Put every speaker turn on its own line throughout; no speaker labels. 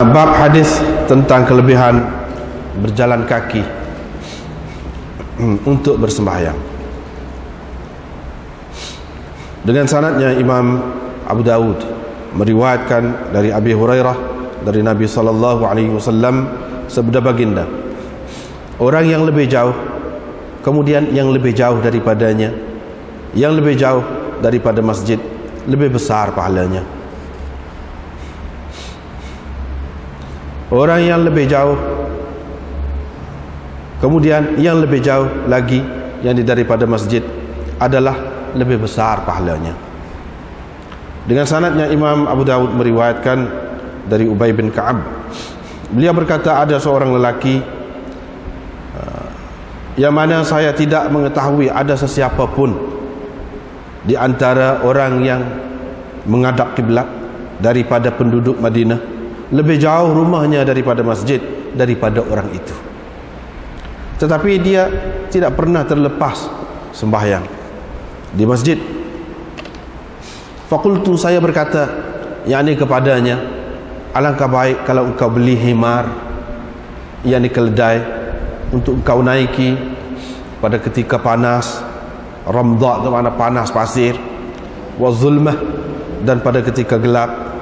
Bab hadis tentang kelebihan berjalan kaki untuk bersembahyang. Dengan sanadnya Imam Abu Dawud meriwayatkan dari Abi Hurairah dari Nabi SAW sabda baginda, orang yang lebih jauh, kemudian yang lebih jauh daripadanya, yang lebih jauh daripada masjid, lebih besar pahalanya. Orang yang lebih jauh, kemudian yang lebih jauh lagi yang daripada masjid adalah lebih besar pahalanya. Dengan sanadnya Imam Abu Dawud meriwayatkan dari Ubay bin Ka'ab, beliau berkata, ada seorang lelaki yang mana saya tidak mengetahui ada sesiapa pun di antara orang yang menghadap kiblat daripada penduduk Madinah, lebih jauh rumahnya daripada masjid daripada orang itu, tetapi dia tidak pernah terlepas sembahyang di masjid. Fakultu, saya berkata, yakni kepadanya, alangkah baik kalau engkau beli himar, yakni keledai, untuk engkau naiki pada ketika panas, ramdha itu makna panas pasir, wa zulmah, dan pada ketika gelap.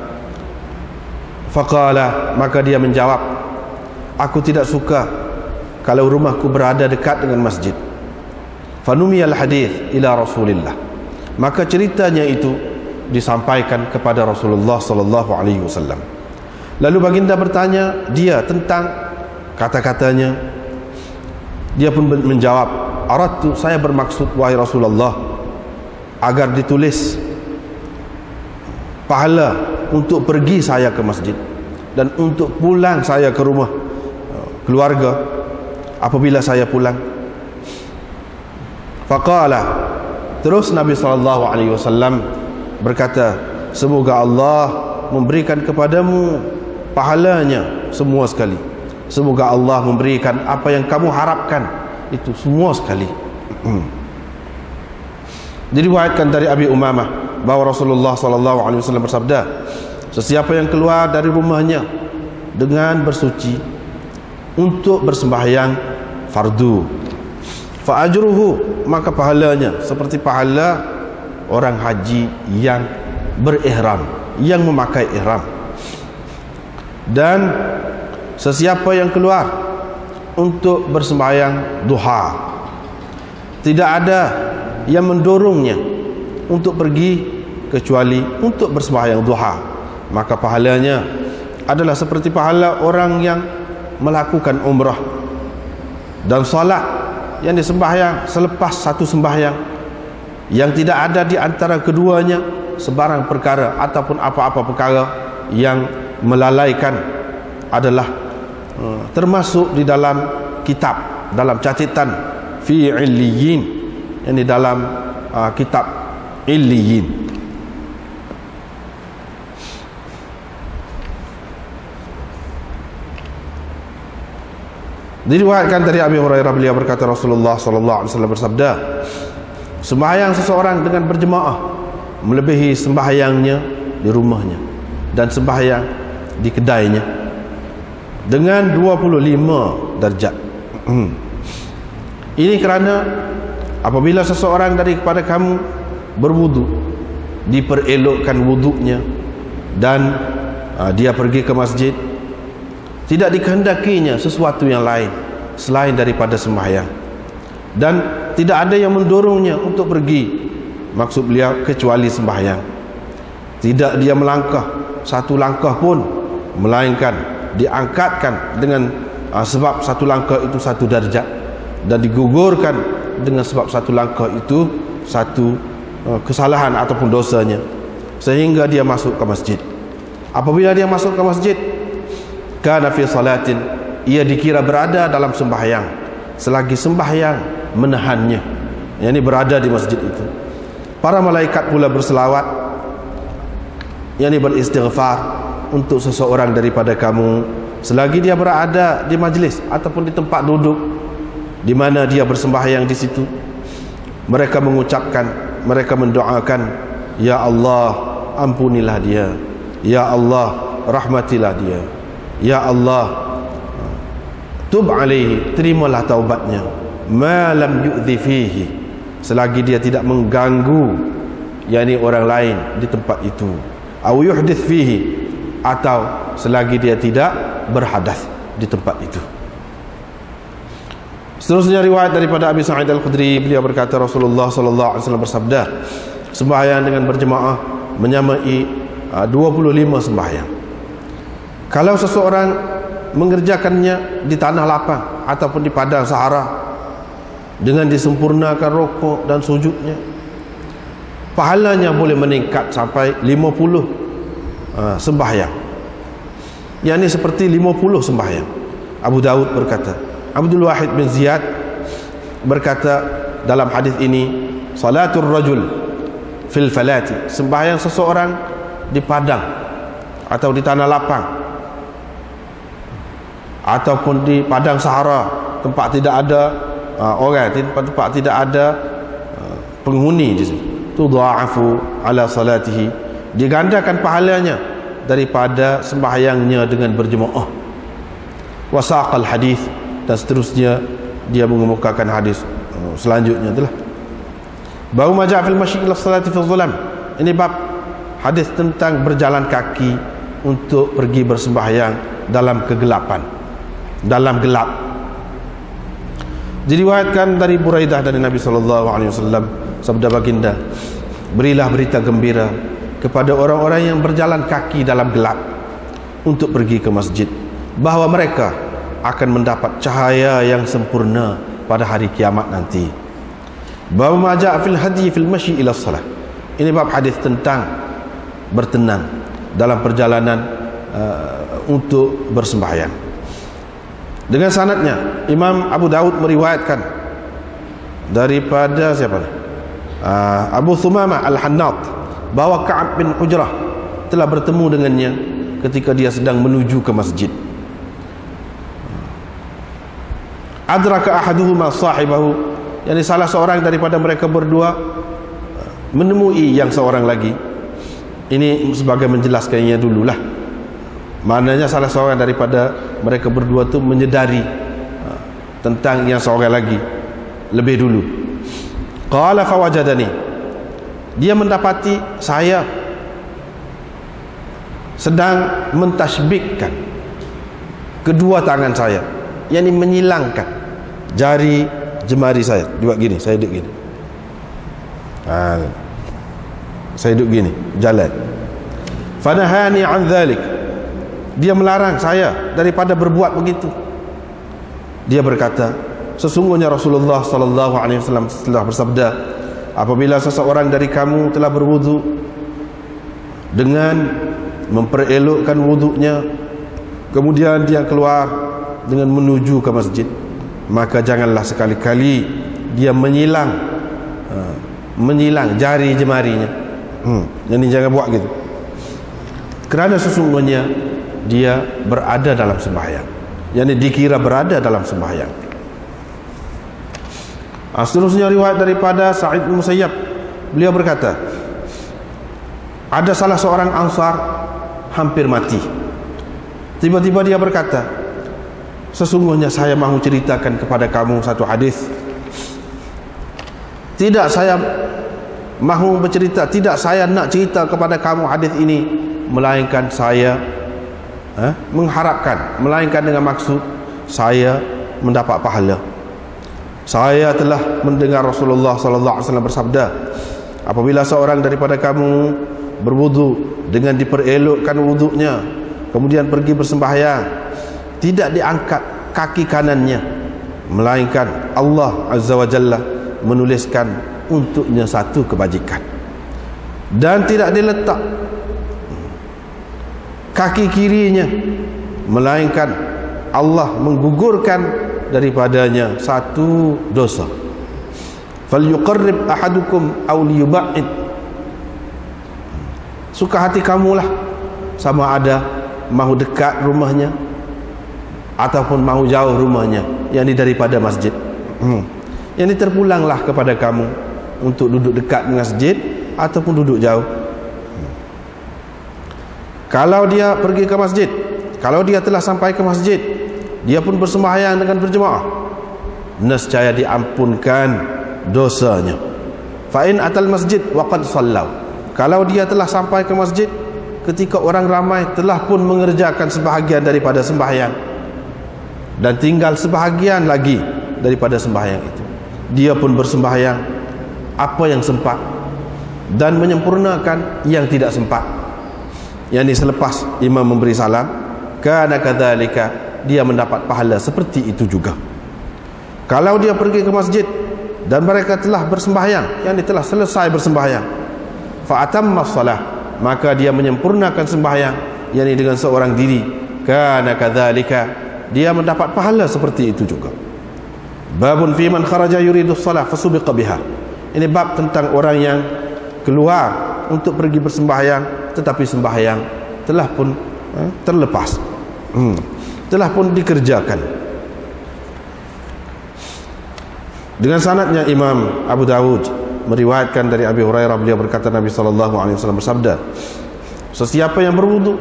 Faqala, maka dia menjawab, aku tidak suka kalau rumahku berada dekat dengan masjid. Fanumiyal hadith ila Rasulillah, maka ceritanya itu disampaikan kepada Rasulullah SAW. Lalu baginda bertanya dia tentang kata-katanya. Dia pun menjawab, aradtu, saya bermaksud wahai Rasulullah, agar ditulis pahala untuk pergi saya ke masjid dan untuk pulang saya ke rumah keluarga apabila saya pulang. Faqala, terus Nabi SAW berkata, semoga Allah memberikan kepadamu pahalanya semua sekali, semoga Allah memberikan apa yang kamu harapkan itu semua sekali. Diriwayatkan dari Abi Umamah bahwa Rasulullah SAW bersabda, sesiapa yang keluar dari rumahnya dengan bersuci untuk bersembahyang fardu, fa ajruhu, maka pahalanya seperti pahala orang haji yang berihram, yang memakai ihram. Dan sesiapa yang keluar untuk bersembahyang duha, tidak ada yang mendorongnya untuk pergi kecuali untuk bersembahyang duha, maka pahalanya adalah seperti pahala orang yang melakukan umrah dan salat yang disembahyang selepas satu sembahyang, yang tidak ada di antara keduanya sebarang perkara ataupun apa-apa perkara yang melalaikan, adalah termasuk di dalam kitab, dalam catatan fi illiyin, yang di dalam kitab illiyin. Diriwayatkan dari Abi Hurairah, beliau berkata, Rasulullah SAW bersabda, sembahyang seseorang dengan berjemaah melebihi sembahyangnya di rumahnya dan sembahyang di kedainya dengan 25 darjat. Ini kerana apabila seseorang daripada kamu berwudu, diperelokkan wuduknya, dan dia pergi ke masjid, tidak dikehendakinya sesuatu yang lain selain daripada sembahyang, dan tidak ada yang mendorongnya untuk pergi, maksud beliau, kecuali sembahyang. Tidak dia melangkah satu langkah pun, melainkan diangkatkan dengan sebab satu langkah itu satu darjat, dan digugurkan dengan sebab satu langkah itu satu kesalahan ataupun dosanya, sehingga dia masuk ke masjid. Apabila dia masuk ke masjid, kana fi salatin, ia dikira berada dalam sembahyang selagi sembahyang menahannya, yakni berada di masjid itu. Para malaikat pula berselawat, yakni beristighfar untuk seseorang daripada kamu selagi dia berada di majlis ataupun di tempat duduk di mana dia bersembahyang di situ. Mereka mengucapkan, mereka mendoakan, ya Allah ampunilah dia, ya Allah rahmatilah dia, ya Allah, tub alaihi, terimalah taubatnya, ma lam yu'dhi fihi, selagi dia tidak mengganggu yakni orang lain di tempat itu, au yuhdits fihi, atau selagi dia tidak berhadas di tempat itu. Seterusnya riwayat daripada Abi Sa'id Al-Khudri, beliau berkata Rasulullah sallallahu alaihi wasallam bersabda, sembahyang dengan berjemaah menyamai 25 sembahyang. Kalau seseorang mengerjakannya di tanah lapang ataupun di padang sahara dengan disempurnakan rukuk dan sujudnya, pahalanya boleh meningkat sampai 50 sembahyang, yakni seperti 50 sembahyang. Abu Daud berkata, Abdul Wahid bin Ziyad berkata dalam hadis ini, salatul rajul fil falati, sembahyang seseorang di padang atau di tanah lapang ataupun di padang sahara, tempat tidak ada orang, tempat tidak ada penghuni di situ, tudha'afu ala salatihi, digandakan pahalanya daripada sembahyangnya dengan berjemaah. Wasaqal hadis, dan seterusnya dia mengemukakan hadis selanjutnya itulah bau ma ja'a fil masyi ila salati fi dhulam. Ini bab hadis tentang berjalan kaki untuk pergi bersembahyang dalam kegelapan, dalam gelap. Diriwayatkan dari Buraidah dari Nabi sallallahu alaihi wasallam, sabda baginda, berilah berita gembira kepada orang-orang yang berjalan kaki dalam gelap untuk pergi ke masjid, bahawa mereka akan mendapat cahaya yang sempurna pada hari kiamat nanti. Bab ma ja'a fil hadi fil masyi ila shalah. Ini bab hadis tentang bertenang dalam perjalanan untuk bersembahyang. Dengan sanadnya Imam Abu Daud meriwayatkan daripada siapa ni? Abu Thumamah Al-Hannat, bahawa Ka'ab bin Ujrah telah bertemu dengannya ketika dia sedang menuju ke masjid. Adraka ahaduhuma sahibahu, yakni salah seorang daripada mereka berdua menemui yang seorang lagi. Ini sebagai menjelaskannya dululah, maknanya salah seorang daripada mereka berdua tu menyedari tentang yang seorang lagi lebih dulu. Qala fawajadani, dia mendapati saya sedang mentasbihkan kedua tangan saya, yakni menyilangkan jari jemari saya. Buat gini, saya duduk gini, saya duduk gini, jalan. Fanahani an dhalik, dia melarang saya daripada berbuat begitu. Dia berkata, sesungguhnya Rasulullah sallallahu alaihi wasallam telah bersabda, apabila seseorang dari kamu telah berwudu dengan memperelokkan wudunya, kemudian dia keluar dengan menuju ke masjid, maka janganlah sekali-kali dia menyilang jari jemarinya. Jadi jangan buat gitu, kerana sesungguhnya dia berada dalam sembahyang, yakni dikira berada dalam sembahyang. Seterusnya riwayat daripada Sa'id bin Musayyab, beliau berkata, ada salah seorang Ansar hampir mati. Tiba-tiba dia berkata, sesungguhnya saya mahu ceritakan kepada kamu satu hadis. Tidak saya mahu bercerita, tidak saya nak cerita kepada kamu hadis ini, melainkan saya mengharapkan, melainkan dengan maksud saya mendapat pahala. Saya telah mendengar Rasulullah sallallahu alaihi wasallam bersabda, apabila seorang daripada kamu berwudu dengan diperelokkan wudunya, kemudian pergi bersembahyang, tidak diangkat kaki kanannya, melainkan Allah Azza wa Jalla menuliskan untuknya satu kebajikan, dan tidak diletak kaki kirinya, melainkan Allah menggugurkan daripadanya satu dosa. Falyuqarrib ahadukum aw liyub'id, suka hati kamulah, sama ada mahu dekat rumahnya ataupun mahu jauh rumahnya, yakni daripada masjid. Yakni terpulanglah kepada kamu untuk duduk dekat dengan masjid ataupun duduk jauh. Kalau dia pergi ke masjid kalau dia telah sampai ke masjid, dia pun bersembahyang dengan berjemaah, nescaya diampunkan dosanya. Fa in atal masjid wa qad sallau, kalau dia telah sampai ke masjid ketika orang ramai telah pun mengerjakan sebahagian daripada sembahyang dan tinggal sebahagian lagi daripada sembahyang itu, dia pun bersembahyang apa yang sempat dan menyempurnakan yang tidak sempat, yakni selepas imam memberi salam, kana kadzalika, dia mendapat pahala seperti itu juga. Kalau dia pergi ke masjid dan mereka telah bersembahyang, yakni telah selesai bersembahyang, fa atamma shalah, maka dia menyempurnakan sembahyang, yakni dengan seorang diri, kana kadzalika, dia mendapat pahala seperti itu juga. Babun fi man kharaja yuridu shalah fasubiqa biha, ini bab tentang orang yang keluar untuk pergi bersembahyang tetapi sembahyang telah pun terlepas, telah pun dikerjakan. Dengan sanadnya Imam Abu Dawud meriwayatkan dari Abi Hurairah, beliau berkata Nabi SAW bersabda, sesiapa yang berwudu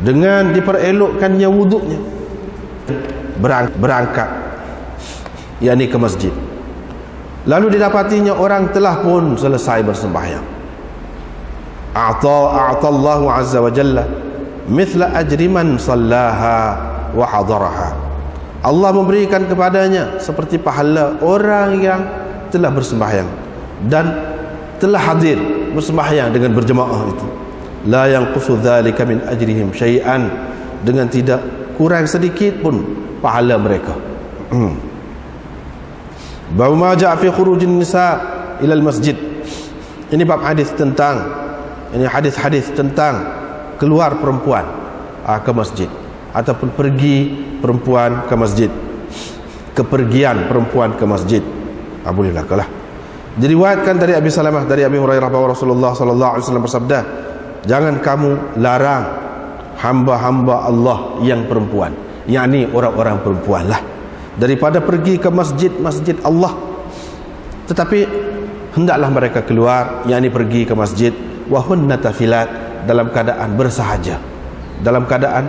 dengan diperelokkannya wudunya berangkat, yakni ke masjid, lalu didapatinya orang telah pun selesai bersembahyang, a'tallahu azza wa jalla mithla ajri man sallaha wa hadaraha, Allah memberikan kepadanya seperti pahala orang yang telah bersembahyang dan telah hadir bersembahyang dengan berjemaah itu. La yanqusu dzalika min ajrihim syai'an, dengan tidak kurang sedikit pun pahala mereka. Bab ma ja'a fi khurujin nisa ila al-masjid, ini bab hadis tentang, ini hadis-hadis tentang keluar perempuan ke masjid ataupun pergi perempuan ke masjid, kepergian perempuan ke masjid. Bolehlah kalah. Diriwayatkan dari Abi Salamah dari Abi Hurairah bahwa Rasulullah sallallahu alaihi wasallam bersabda, jangan kamu larang hamba-hamba Allah yang perempuan, yakni orang-orang perempuanlah, daripada pergi ke masjid Allah, tetapi hendaklah mereka keluar, yakni pergi ke masjid wa hunna tafilat, dalam keadaan bersahaja, dalam keadaan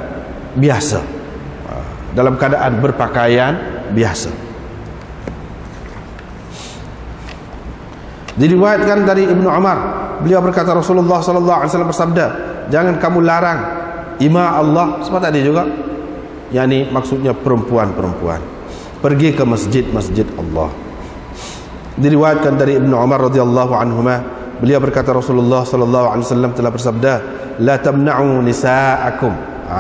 biasa, dalam keadaan berpakaian biasa. Diriwayatkan dari Ibnu Umar, beliau berkata Rasulullah sallallahu alaihi wasallam bersabda, jangan kamu larang ima Allah, seperti tadi juga, yakni maksudnya perempuan-perempuan pergi ke masjid Allah. Diriwayatkan dari Ibnu Umar radhiyallahu anhuma, beliau berkata Rasulullah sallallahu alaihi wasallam telah bersabda, la tamna'u nisa'akum,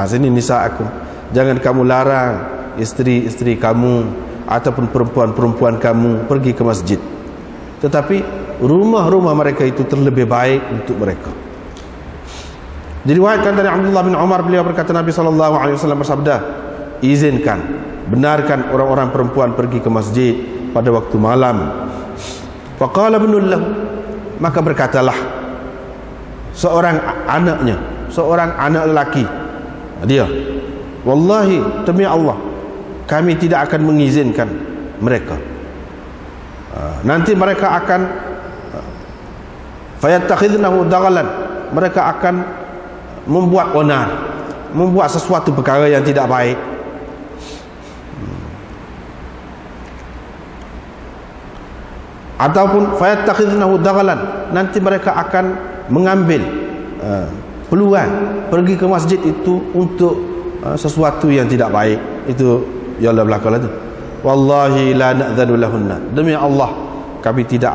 sini nisa'akum, jangan kamu larang istri-istri kamu ataupun perempuan-perempuan kamu pergi ke masjid, tetapi rumah-rumah mereka itu terlebih baik untuk mereka. Diriwayatkan dari Abdullah bin Umar, beliau berkata Nabi SAW bersabda, izinkan, benarkan orang-orang perempuan pergi ke masjid pada waktu malam. Faqala ibnul lahu, maka berkatalah seorang anaknya, seorang anak lelaki dia, wallahi, demi Allah, kami tidak akan mengizinkan mereka. Nanti mereka akan fayattakhidnahu daghalan, mereka akan membuat onar, membuat sesuatu perkara yang tidak baik. Ataupun fayattakhidnahu daghalan, nanti mereka akan mengambil peluang pergi ke masjid itu untuk sesuatu yang tidak baik. Itu ya Allah belakalah tu. Wallahi la na'dzanu lahunna, demi Allah kami tidak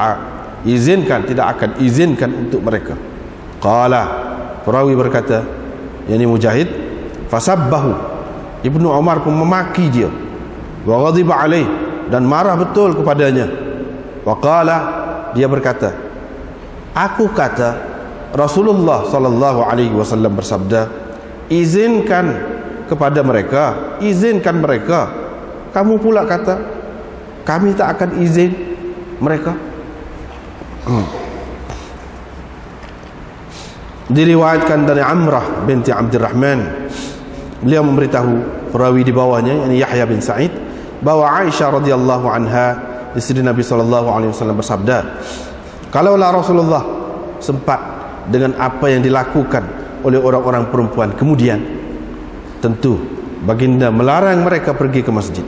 izinkan, tidak akan izinkan untuk mereka. Qala, perawi berkata, yakni Mujahid, fasabbahu, Ibnu Umar pun memaki dia, wa ghadiba alaih, dan marah betul kepadanya. Wa qala, dia berkata, aku kata Rasulullah sallallahu alaihi wasallam bersabda, izinkan kepada mereka, izinkan mereka. Kamu pula kata kami tak akan izin mereka. Diriwayatkan dari Amrah binti Abdurrahman, beliau memberitahu perawi di bawahnya, yakni Yahya bin Sa'id, bahwa Aisyah radhiyallahu anha, istri Nabi sallallahu alaihi wasallam bersabda, kalaulah Rasulullah sempat dengan apa yang dilakukan oleh orang-orang perempuan kemudian, tentu baginda melarang mereka pergi ke masjid,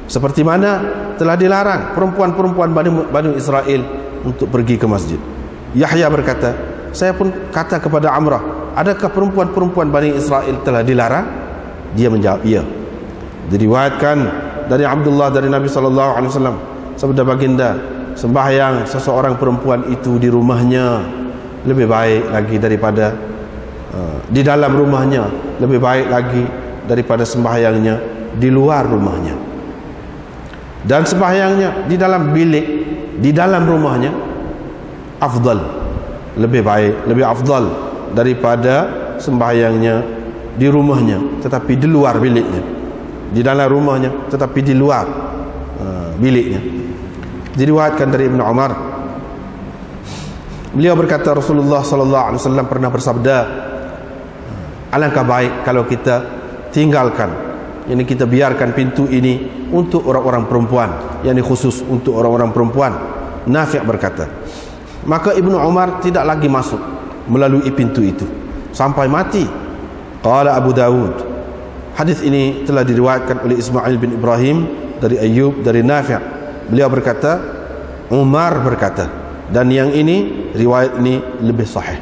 seperti mana telah dilarang perempuan-perempuan Bani Israel untuk pergi ke masjid. Yahya berkata, saya pun kata kepada Amrah, adakah perempuan-perempuan Bani Israel telah dilarang? Dia menjawab, iya. Diriwayatkan dari Abdullah dari Nabi SAW, sabda baginda, sembahyang seseorang perempuan itu di rumahnya lebih baik lagi daripada di dalam rumahnya, lebih baik lagi daripada sembahyangnya di luar rumahnya. Dan sembahyangnya di dalam bilik, di dalam rumahnya afdal, lebih baik, lebih afdal daripada sembahyangnya di rumahnya tetapi di luar biliknya, di dalam rumahnya tetapi di luar biliknya. Diriwayatkan dari Ibnu Umar, beliau berkata, Rasulullah SAW pernah bersabda, alangkah baik kalau kita tinggalkan, ini kita biarkan pintu ini untuk orang-orang perempuan, yakni khusus untuk orang-orang perempuan. Nafi' berkata, maka Ibnu Umar tidak lagi masuk melalui pintu itu sampai mati. Qala Abu Dawud, hadis ini telah diriwayatkan oleh Ismail bin Ibrahim dari Ayyub dari Nafi'. Beliau berkata, Umar berkata, dan yang ini, riwayat ini lebih sahih.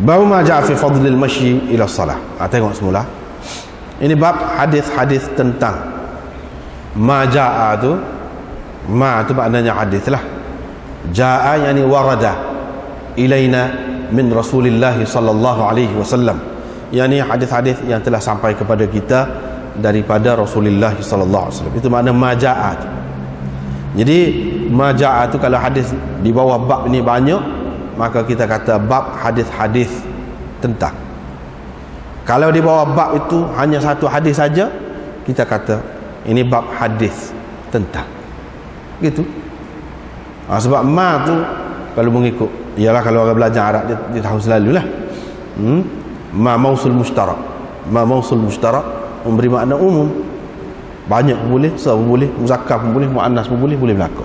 Bab ma ja'a fi fadlil masyi ila salah. Tengok semula. Ini bab hadis-hadis tentang ma ja'a tu. Ma tu maknanya hadis lah. Ja'a yani warada ilaina min Rasulillah sallallahu alaihi wasallam. Yani hadis-hadis yang telah sampai kepada kita daripada Rasulullah sallallahu alaihi wasallam. Itu makna ma ja'a. Jadi ma ja'a tu kalau hadis di bawah bab ni banyak, maka kita kata bab hadis-hadis tentang. Kalau di bawah bab itu hanya satu hadis saja, kita kata ini bab hadis tentang. Gitu. Sebab ma tu kalau mengikut, ialah kalau orang belajar Arab dia tahu selalulah. Ma mausul mushtarak. Ma mausul mushtarak memberi makna umum. Banyak pun boleh, sa pun boleh, muzakkar pun boleh, muannas pun boleh berlaku.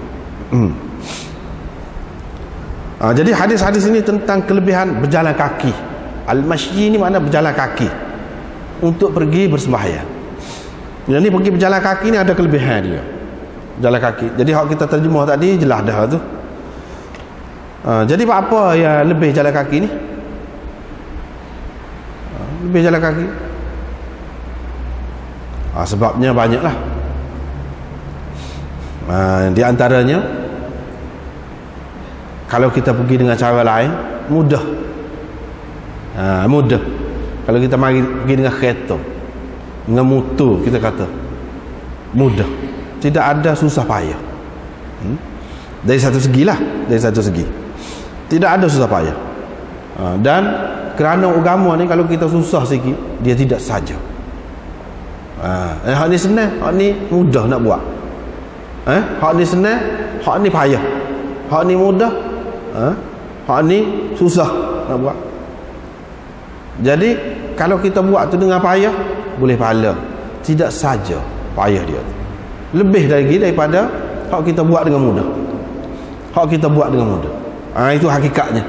Jadi hadis-hadis ini tentang kelebihan berjalan kaki. Al-masyi ni makna berjalan kaki untuk pergi bersembahyang. Jadi pergi berjalan kaki ni ada kelebihan dia. Jalan kaki. Jadi hak kita terjemah tadi jelas dah tu. Jadi apa yang lebih jalan kaki ni? Lebih jalan kaki. Sebabnya banyaklah. Di antaranya, kalau kita pergi dengan cara lain mudah. Mudah. Kalau kita pergi dengan kereta, dengan motor, kita kata mudah. Tidak ada susah payah. Dari satu segi lah, dari satu segi tidak ada susah payah. Dan kerana agama ni kalau kita susah sikit, dia tidak saja. Hak ni senang, hak ni mudah nak buat. Hak ni senang, hak ni payah. Hak ni mudah, hak ni susah nak buat. Jadi kalau kita buat tu dengan payah, boleh pahala. Tidak saja payah dia, lebih lagi daripada hak kita buat dengan mudah. Hak kita buat dengan mudah. Itu hakikatnya.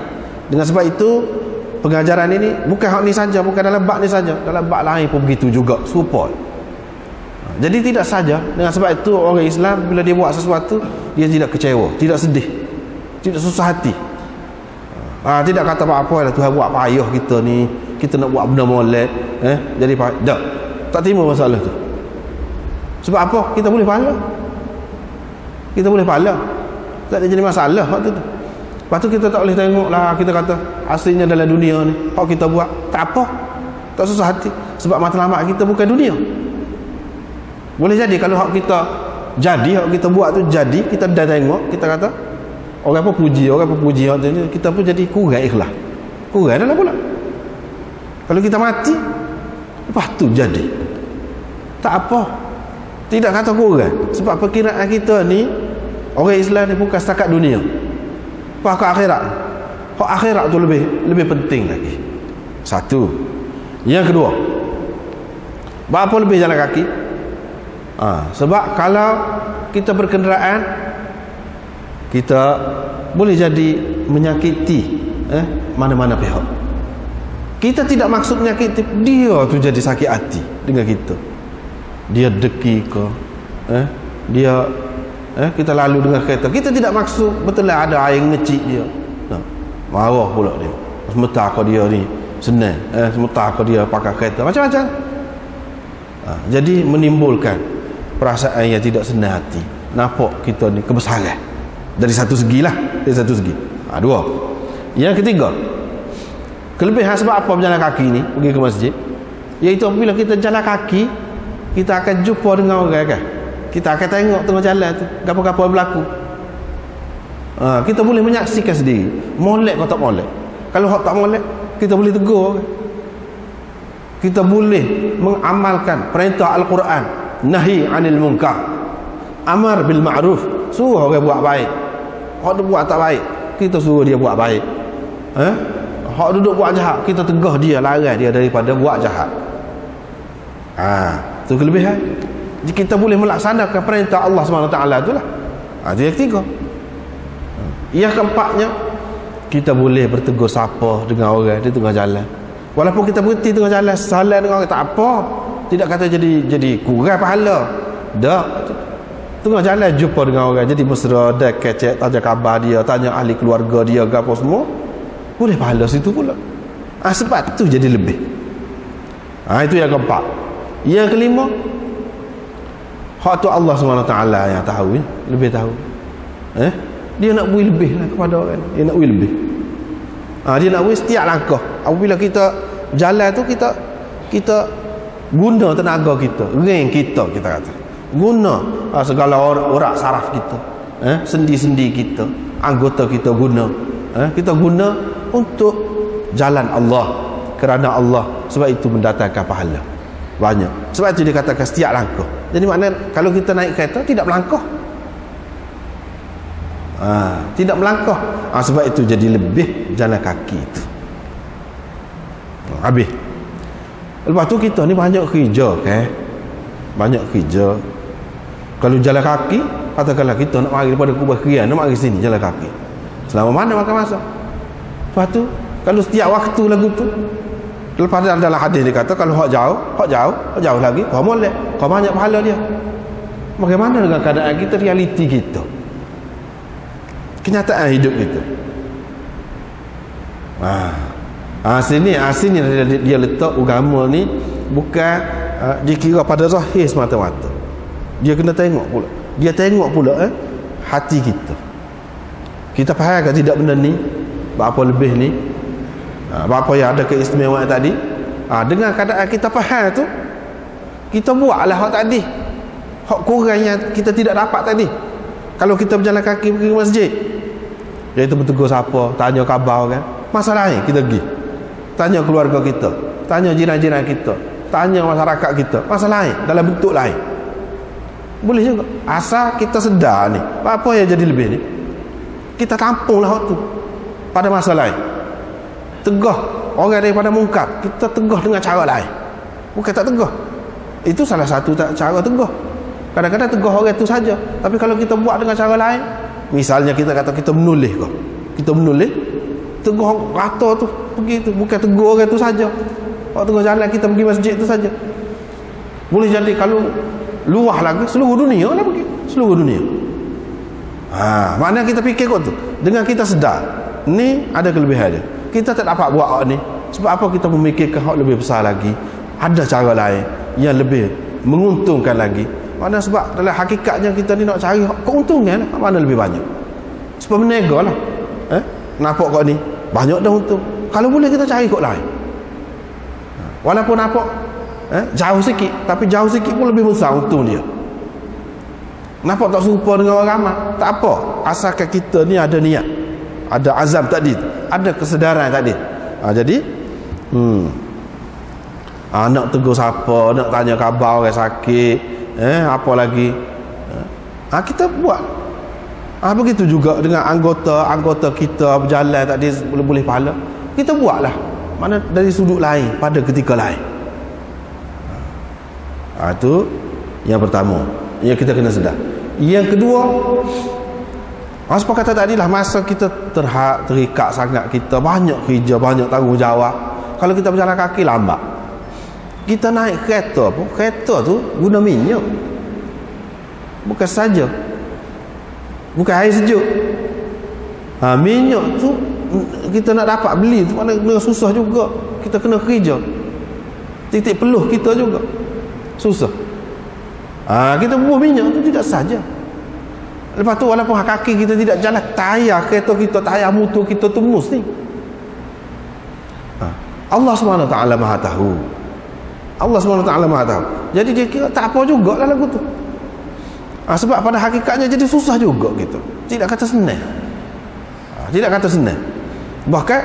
Dengan sebab itu pengajaran ini bukan hak ni saja, bukan dalam bab ni saja, dalam bab lain pun begitu juga, support. Jadi tidak saja. Dengan sebab itu orang Islam bila dia buat sesuatu, dia tidak kecewa, tidak sedih, tidak susah hati. Tidak kata apa-apa lah Tuhan buat payah kita ni, kita nak buat benda molek, jadi payah. Tak terima masalah tu. Sebab apa? Kita boleh pahala. Kita boleh pahala. Tak ada jadi masalah waktu tu. Lepas tu kita tak boleh tengok lah, kita kata aslinya dalam dunia ni hak kita buat tak apa, tak susah hati. Sebab matlamat kita bukan dunia. Boleh jadi kalau hak kita jadi, hak kita buat tu jadi, kita dah tengok, kita kata orang apa puji hak tu, kita pun jadi kurang ikhlas. Kurang dah lah pula. Kalau kita mati, lepas tu jadi tak apa, tidak kata kurang. Sebab perkiraan kita ni orang Islam ni bukan setakat dunia, hak akhirat. Hak akhirat tu lebih penting lagi. Satu. Yang kedua, apa lebih jalan kaki? Sebab kalau kita berkenderaan, kita boleh jadi menyakiti mana-mana pihak. Kita tidak maksud menyakiti, dia tu jadi sakit hati dengan kita. Dia deki ke, dia kita lalu dengan kereta, kita tidak maksud betul lah ada air ngecik dia. Marah pula dia. Sementara kau dia ni senang, sementara kau dia pakai kereta macam-macam. Jadi menimbulkan perasaan yang tidak senang hati. Nampak kita ni kebesaran dari satu segi lah, dari satu segi. Dua. Yang ketiga, kelebihan sebab apa berjalan kaki ni pergi ke masjid, iaitu apabila kita jalan kaki, kita akan jumpa dengan orang kan. Kita akan tengok tengah jalan tu apa-apa berlaku. Kita boleh menyaksikan sendiri, molek atau tak molek. Kalau hak tak molek, kita boleh tegur. Kita boleh mengamalkan perintah Al-Quran, nahi anil munkar, amar bil ma'ruf, suruh orang buat baik. Hak dia buat tak baik, kita suruh dia buat baik. Hak duduk buat jahat, kita tegah dia, larang dia daripada buat jahat. Itu kelebihan. Jadi kita boleh melaksanakan perintah Allah SWT itulah. Itu yang ketiga. Yang keempatnya, kita boleh bertegur sapa dengan orang di tengah jalan. Walaupun kita berhenti tengah jalan, salah dengan orang, tak apa. Tidak kata jadi kurang pahala. Dah, tengah jalan jumpa dengan orang, jadi mesra, dah kecek, tanya khabar dia, tanya ahli keluarga dia, apa semua, boleh pahala situ pula. Sebab tu jadi lebih. Itu yang keempat. Yang kelima, hak tu Allah SWT yang tahu, lebih tahu. Dia nak beri lebih lah kepada orang. Dia nak beri lebih. Dia nak beri setiap langkah. Apabila kita jalan tu, kita guna tenaga kita, ring kita kata. Guna segala orang saraf kita, sendi-sendi kita, anggota kita guna. Kita guna untuk jalan Allah, kerana Allah. Sebab itu mendatangkan pahala banyak. Sebab itu dikatakan setiap langkah. Jadi maknanya kalau kita naik kereta tidak melangkah. Tidak melangkah. Sebab itu jadi lebih jalan kaki itu. Habis. Lepas tu kita ni banyak kerja kan. Banyak kerja. Kalau jalan kaki, katakanlah kita nak mari daripada Kubah Krian, nak mari sini jalan kaki. Selama mana makan masa? Lepas tu kalau setiap waktu lagu tu, lepas dalam hadis dia kata kalau hak jauh lagi, kau molek, kau banyak pahala dia. Bagaimana dengan keadaan kita, realiti kita, kenyataan hidup kita? Sini dia letak agama ni bukan dikira pada zahir semata-mata. Dia kena tengok pula. Dia tengok pula hati kita. Kita faham ke tidak benda ni? Apa lebih ni? Apa yang ada keistimewaan tadi? Dengan keadaan kita faham tu, kita buatlah hak tadi. Hak kurang yang kita tidak dapat tadi. Kalau kita berjalan kaki pergi ke masjid, iaitu bertegur siapa, tanya khabar kan, masalah lain kita pergi. Tanya keluarga kita, tanya jiran-jiran kita, tanya masyarakat kita, masalah lain dalam bentuk lain. Boleh juga. Asal kita sedar ni, apa yang jadi lebih ni, kita tampunglah hak tu pada masa lain. Tegah orang daripada mungkar, kita tegah dengan cara lain. Bukan tak tegah. Itu salah satu cara tegah. Kadang-kadang tegah orang itu saja. Tapi kalau kita buat dengan cara lain, misalnya kita kata kita menulis kau. Kita menulis, tegah rata tu pergi tu, bukan tegur orang tu saja. Kalau tengah jalan kita pergi masjid tu saja. Boleh jadi kalau luah lagi seluruh dunia lah pergi. Seluruh dunia. Maknanya kita fikir kot tu. Dengan kita sedar, ni ada kelebihan dia. Kita tak dapat buat hak ni. Sebab apa kita memikirkan hak lebih besar lagi? Ada cara lain yang lebih menguntungkan lagi. Mana sebab dalam hakikatnya kita ni nak cari keuntungan mana lebih banyak. Sebab menega lah. Nampak kau ni banyak dah untung. Kalau boleh kita cari kok lain. Walaupun nampak jauh sikit, tapi jauh sikit pun lebih besar untung dia. Nampak tak serupa dengan orang ramai, tak apa, asalkan kita ni ada niat, ada azam tadi, ada kesedaran tadi. Jadi nak tegur siapa, nak tanya khabar orang sakit, apa lagi, kita buat. Begitu juga dengan anggota kita berjalan tadi boleh pahala, kita buatlah. Mana dari sudut lain pada ketika lain. Itu Yang pertama, yang kita kena sedar. Yang kedua, sepakat tadi lah, masa kita terikat sangat, kita banyak kerja, banyak tanggungjawab. Kalau kita berjalan kaki lambat. Kita naik kereta pun, kereta tu guna minyak. Bukan saja, bukan air sejuk. Minyak tu kita nak dapat beli tu mana susah juga. Kita kena kerja. Titik peluh kita juga susah. Kita bubuh minyak tu tidak saja. Lepas tu walaupun kaki kita tidak jalan, tayar kereta kita, tayar motor kita tu mesti. Allah SWT Maha tahu. Allah SWT Maha tahu. Jadi dia kira tak apa juga lah lagu tu. Sebab pada hakikatnya jadi susah juga gitu. Tidak kata senang. Tidak kata senang. Bahkan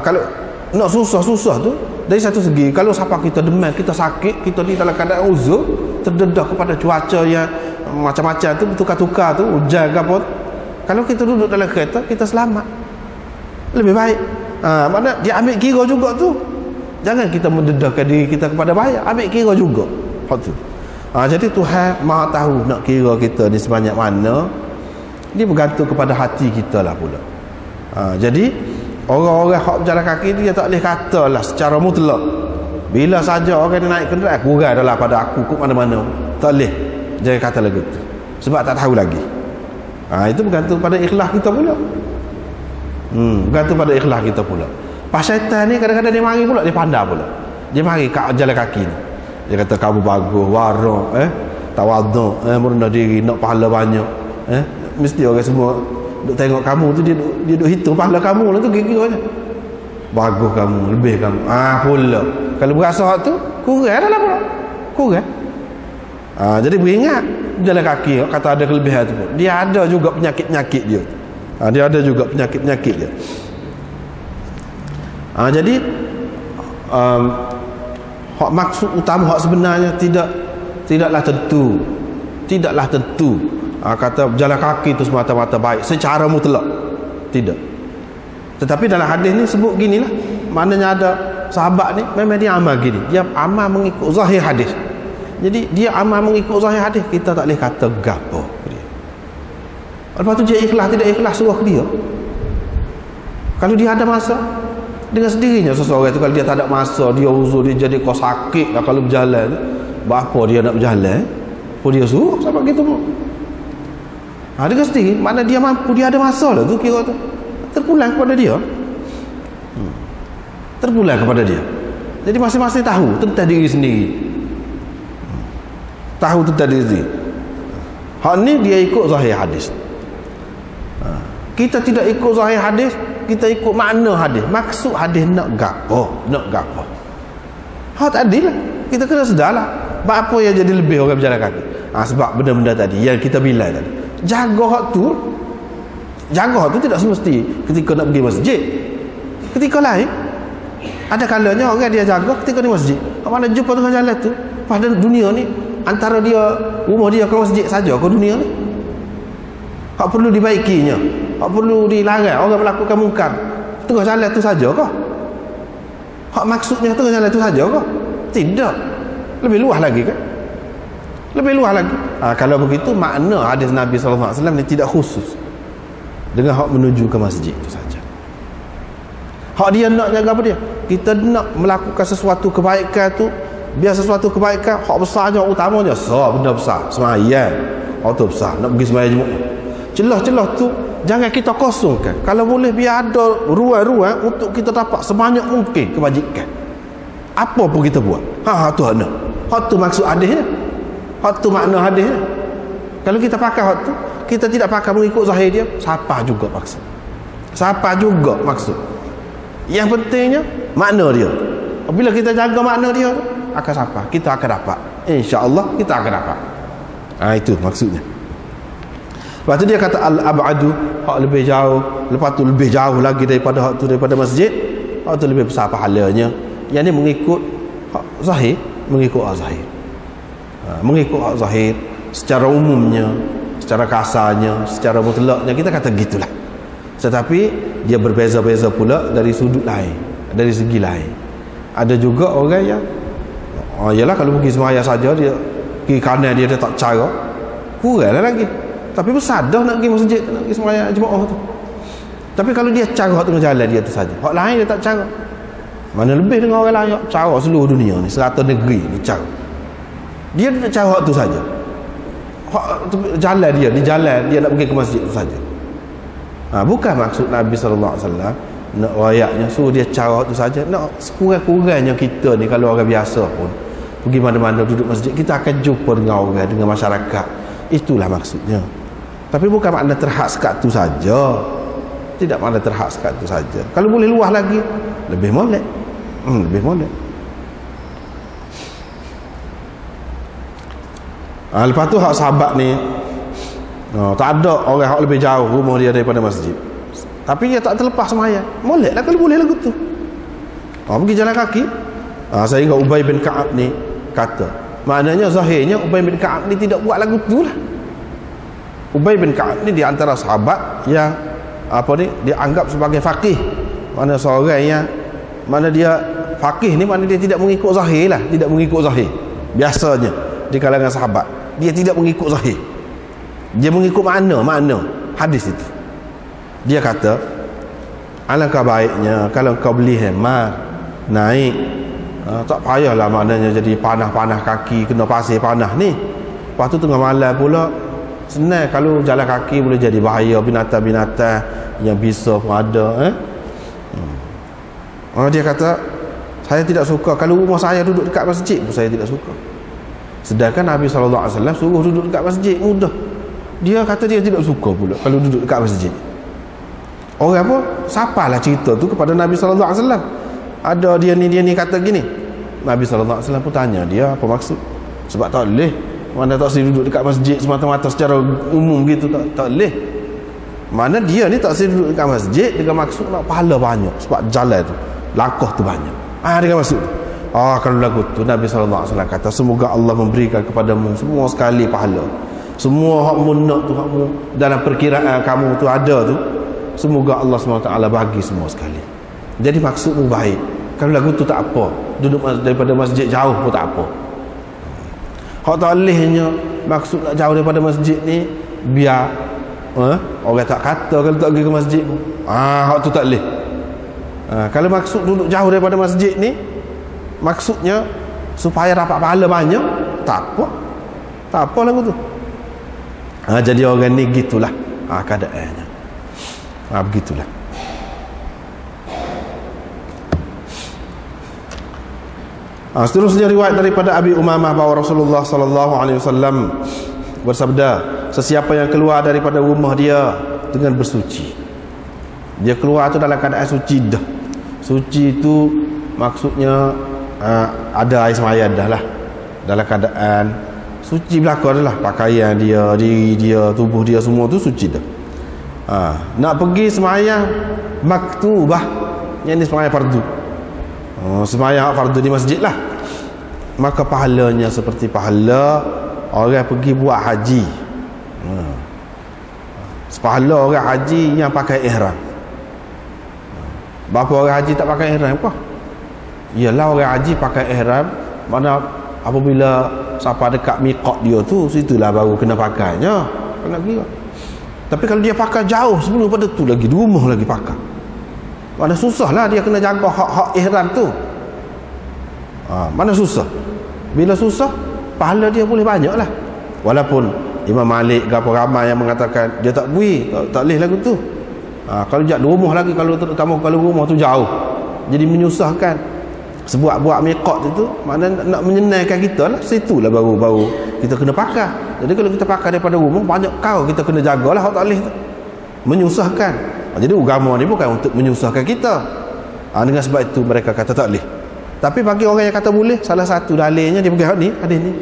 kalau nak susah-susah tu, dari satu segi, kalau siapa kita demam, kita sakit, kita ni dalam keadaan uzur, terdedah kepada cuaca yang macam-macam tu, bertukar-tukar tu, hujan ke apa, kalau kita duduk dalam kereta, kita selamat, lebih baik. Mana dia ambil kira juga tu. Jangan kita mendedahkan diri kita kepada bahaya, ambil kira juga hak tu. Jadi Tuhan Maha tahu nak kira kita ni sebanyak mana. Dia bergantung kepada hati kita lah pula. Jadi orang-orang hak berjalan kaki dia tak boleh katalah secara mutlak bila saja orang dia naik kenderaan kurang adalah pada aku ke mana-mana, tak boleh jangan kata lagu tu, sebab tak tahu lagi. Itu bergantung pada ikhlas kita pula. Bergantung pada ikhlas kita pula. Pas syaitan ni kadang-kadang dia mari pula, dia pandai pula, dia mari kat jalan kaki ni, dia kata kamu bagus, warok, tawaduk, merendah diri, nak pahala banyak, mesti orang semua duk tengok kamu tu, dia duk hitung pahala kamu lah tu, kira-kiranya bagus kamu, lebih kamu. Pula kalau berasa hak tu kurang dah lah pula, kurang. Jadi beringat jalan kaki, kata ada kelebihan tu pun, dia ada juga penyakit-penyakit dia. Dia ada juga penyakit-penyakit dia. Jadi hak maksud utama, hak sebenarnya tidaklah tentu kata jalan kaki itu semata-mata baik secara mutlak, tidak. Tetapi dalam hadis ni sebut ginilah, maknanya ada sahabat ni memang dia amal gini, dia amal mengikut zahir hadis. Jadi dia amal mengikut zahir hadis, kita tak boleh kata gapo dia. Lepas tu dia ikhlas tidak ikhlas suruh dia. Kalau dia ada masa dengan sendirinya, seseorang itu kalau dia tak ada masa, dia uzur, dia jadi kau sakit lah kalau berjalan, berapa dia nak berjalan, apa dia suruh sampai gitu pun. Dengan sendiri, mana dia mampu, dia ada masa lah tu, kira tu terpulang kepada dia. Terpulang kepada dia. Jadi masing-masing tahu tentang diri sendiri, tahu tentang diri sendiri. Hak ni dia ikut zahir hadis. Kita tidak ikut zahir hadis, kita ikut makna hadis, maksud hadis nak gapo, nak gapo. Hak tadi lah kita kena sedarlah apa yang jadi lebih orang berjalan kaki. Sebab benda-benda tadi yang kita bilang tadi, jaga hak tu tidak semesti ketika nak pergi masjid. Ketika lain ada kalanya orang dia jaga ketika di masjid. Mana jumpa tengah jalan tu, pada dunia ni antara dia rumah dia ke masjid saja ke dunia ni. Hak perlu dibaikinya, hak perlu dilarang orang melakukan mungkar tengah jalan tu saja ke? Hak maksudnya tengah jalan tu saja ke? Tidak. Lebih luas lagi kan? Lebih luas lagi. Kalau begitu makna hadis Nabi SAW ni tidak khusus dengan hak menuju ke masjid itu saja. Hak dia nak jaga apa dia? Kita nak melakukan sesuatu kebaikan tu, biar sesuatu kebaikan hak besarnya, utamanya benda besar, sembahyang. Hak tu besar, nak pergi sembahyang Jumaat. Celah-celah tu jangan kita kosongkan. Kalau boleh biar ada ruang-ruang untuk kita dapat sebanyak mungkin kebajikan. Apa pun kita buat. Tu hak nak. Hak tu maksud hadisnya. Hak tu makna hadisnya. Kalau kita pakai hak tu, kita tidak pakai mengikut zahir dia, siapa juga maksud. Siapa juga maksud. Yang pentingnya makna dia. Bila kita jaga makna dia, akan siapa? Kita akan dapat. Insya-Allah kita akan dapat. Itu maksudnya. Lepas tu dia kata al-ab'adu, hak lebih jauh. Lepas tu lebih jauh lagi daripada hak tu, daripada masjid, hak tu lebih besar pahalanya. Yang ni mengikut hak zahir, mengikut hak zahir. Mengikut hak zahir secara umumnya, secara kasarnya, secara mutlaknya kita kata gitulah. Tetapi dia berbeza-beza pula dari sudut lain, dari segi lain. Ada juga orang yang yalah kalau pergi sembahyang saja dia kiri kanan dia tak cara, kuranglah lagi. Tapi besar dah nak pergi masjid, nak pergi sembahyang jemaah tu. Tapi kalau dia cara tengah jalan dia tu saja, hak lain dia tak cara. Mana lebih dengan orang lain cara seluruh dunia ni, 100 negeri ni cara. Dia nak cara tu saja. Jalan dia, di jalan dia nak pergi ke masjid tu saja. Bukan maksud Nabi sallallahu alaihi wasallam nak rayaknya suruh dia cara tu saja. Nak sekurang-kurangnya kita ni kalau orang biasa pun pergi mana-mana duduk masjid, kita akan jumpa dengan orang, dengan masyarakat. Itulah maksudnya. Tapi bukan makna terhad sekat tu saja. Tidak makna terhad sekat tu saja. Kalau boleh luah lagi, lebih molek. Lebih molek. Lepas tu hak sahabat ni, tak ada orang hak lebih jauh rumah dia daripada masjid, tapi dia tak terlepas sembahyang. Molek lah kalau boleh lagu tu. Pergi jalan kaki. Saya ingat Ubay bin Ka'ab ni kata, maknanya zahirnya Ubay bin Ka'ab ni tidak buat lagu tu lah. Ubay bin Ka'ab ni di antara sahabat yang dianggap sebagai faqih. Mana seorang yang mana dia faqih ni, mana dia tidak mengikut zahir lah, tidak mengikut zahir. Biasanya di kalangan sahabat dia tidak mengikut zahir, dia mengikut makna hadis itu. Dia kata, alangkah baiknya kalau kau beli hemat naik, tak payahlah maknanya jadi panah-panah kaki, kena pasir panah ni. Lepas tu tengah malam pula senang, kalau jalan kaki boleh jadi bahaya, binatang-binatang yang bisa pun ada. Dia kata, saya tidak suka kalau rumah saya duduk dekat masjid pun saya tidak suka. Sedangkan Nabi SAW suruh duduk dekat masjid, mudah. Dia kata dia tidak suka pula kalau duduk dekat masjid. Orang apa? Siapalah cerita tu kepada Nabi SAW. Ada dia ni kata gini. Nabi SAW pun tanya dia apa maksud. Sebab tak boleh, mana tak boleh duduk dekat masjid semata-mata secara umum gitu, tak boleh. Mana dia ni tak boleh duduk dekat masjid dengan maksud nak pahala banyak, sebab jalan tu, langkah tu banyak. Dengan maksud tu. Kalau lagu tu Nabi SAW kata, semoga Allah memberikan kepadamu semua sekali pahala. Semua hakmu nak tu, hakmu dalam perkiraan kamu tu ada tu, semoga Allah SWT bagi semua sekali. Jadi maksudmu baik. Kalau lagu tu tak apa, duduk daripada masjid jauh pun tak apa. Hak tak bolehnya maksud nak jauh daripada masjid ni, biar orang tak kata kalau tak pergi ke masjid pun. Hak tu tak boleh. Kalau maksud duduk jauh daripada masjid ni, maksudnya supaya dapat pahala banyak, tak apa lagu tu. Jadi orang ni gitulah keadaannya. Begitulah. Seterusnya riwayat daripada Abi Umamah bahawa Rasulullah sallallahu alaihi wasallam bersabda, sesiapa yang keluar daripada rumah dia dengan bersuci, dia keluar tu dalam keadaan suci dah. Suci itu maksudnya ada air sembahyang dah lah, dalam keadaan suci belaka adalah pakaian dia, diri dia, tubuh dia, semua tu suci dah. Nak pergi sembahyang maktubah, yang ni sembahyang fardu, sembahyang fardu di masjid lah, maka pahalanya seperti pahala orang pergi buat haji. Sepahala orang haji yang pakai ihram. Berapa orang haji tak pakai ihram apa? Ialah orang haji pakai ihram, mana apabila sampai dekat miqat dia tu, situlah baru kena pakainya, kena kira. Tapi kalau dia pakai jauh sebelum pada tu lagi, di rumah lagi pakai, mana susah lah dia kena jaga hak-hak ihram tu. Mana susah. Bila susah, pahala dia boleh banyak lah. Walaupun Imam Malik berapa ramai yang mengatakan dia tak boleh, tak boleh lagu tu. Kalau jat di rumah lagi, kalau terutama kalau rumah tu jauh, jadi menyusahkan. Sebuat-buat miqat itu makna nak menyenangkan kita lah, situlah baru kita kena pakai. Jadi kalau kita pakai daripada rumah, banyak kau kita kena jagalah hak tak boleh tu, menyusahkan. Jadi agama ni bukan untuk menyusahkan kita. Dengan sebab itu mereka kata tak boleh. Tapi bagi orang yang kata boleh, salah satu dalilnya dia pergi ni, hadis ni,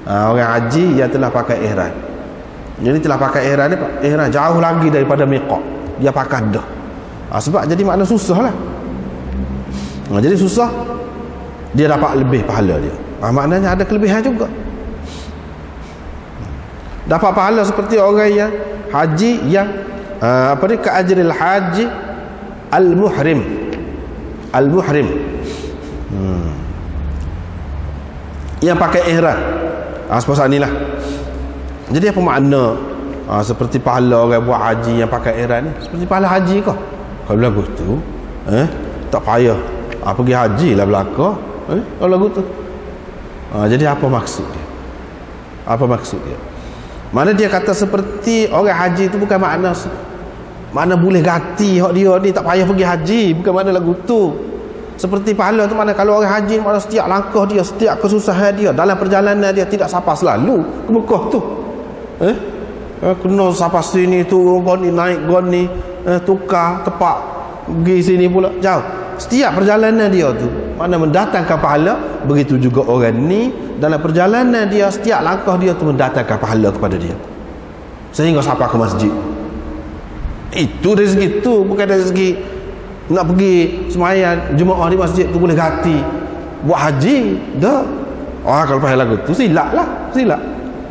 orang haji yang telah pakai ihram. Jadi telah pakai ihram ni, ihram jauh lagi daripada miqat, dia pakai dah. Sebab jadi makna susah lah. Jadi susah, dia dapat lebih pahala dia. Maknanya ada kelebihan juga. Dapat pahala seperti orang yang haji yang ka ajril haji al-muhrim. Al-muhrim. Yang pakai ihram. Sepasal ni lah. Jadi apa makna seperti pahala orang buat haji yang pakai ihram ni? Seperti pahala haji kah? Kalau lagu tu tak payah pergi haji lah belaka. Kalau lagu tu jadi apa maksud dia? Apa maksud dia? Mana dia kata seperti orang haji tu bukan makna boleh ganti hak dia ni tak payah pergi haji, bukan makna lagu tu. Seperti pahala tu mana kalau orang haji makna setiap langkah dia, setiap kesusahan dia dalam perjalanan dia tidak sampai selalu ke Mekah tu. Kena sampai sini tu, gon ni naik gon ni, tukar tepak pergi sini pula jauh. Setiap perjalanan dia tu mana mendatangkan pahala, begitu juga orang ni dalam perjalanan dia setiap langkah dia tu mendatangkan pahala kepada dia sehingga sampai ke masjid. Itu dari segi tu, bukan dari segi nak pergi sembahyang Jumaat di masjid tu boleh ganti buat haji dah. Kalau pahala lagu tu silap lah, silap.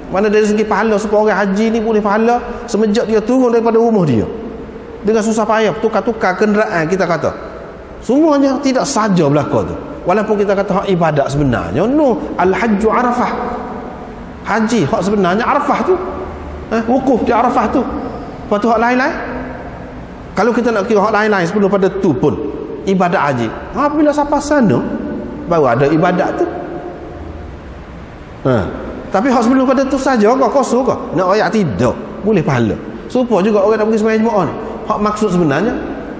Mana dari segi pahala supaya orang haji ni boleh pahala semenjak dia turun daripada rumah dia dengan susah payah tukar-tukar kenderaan, kita kata semuanya tidak saja berlaku tu. Walaupun kita kata hak ibadat sebenarnya al-hajju Arafah, haji hak sebenarnya Arafah tu, wukuf di Arafah tu. Lepas tu hak lain-lain, kalau kita nak kira hak lain-lain sebelum pada tu pun ibadat haji, apabila sampai sana baru ada ibadat tu. Tapi hak sebelum pada tu saja kau kosong kau nak ayat tidak boleh pahala. Supaya juga orang nak pergi sembahyang Jumaat ni, hak maksud sebenarnya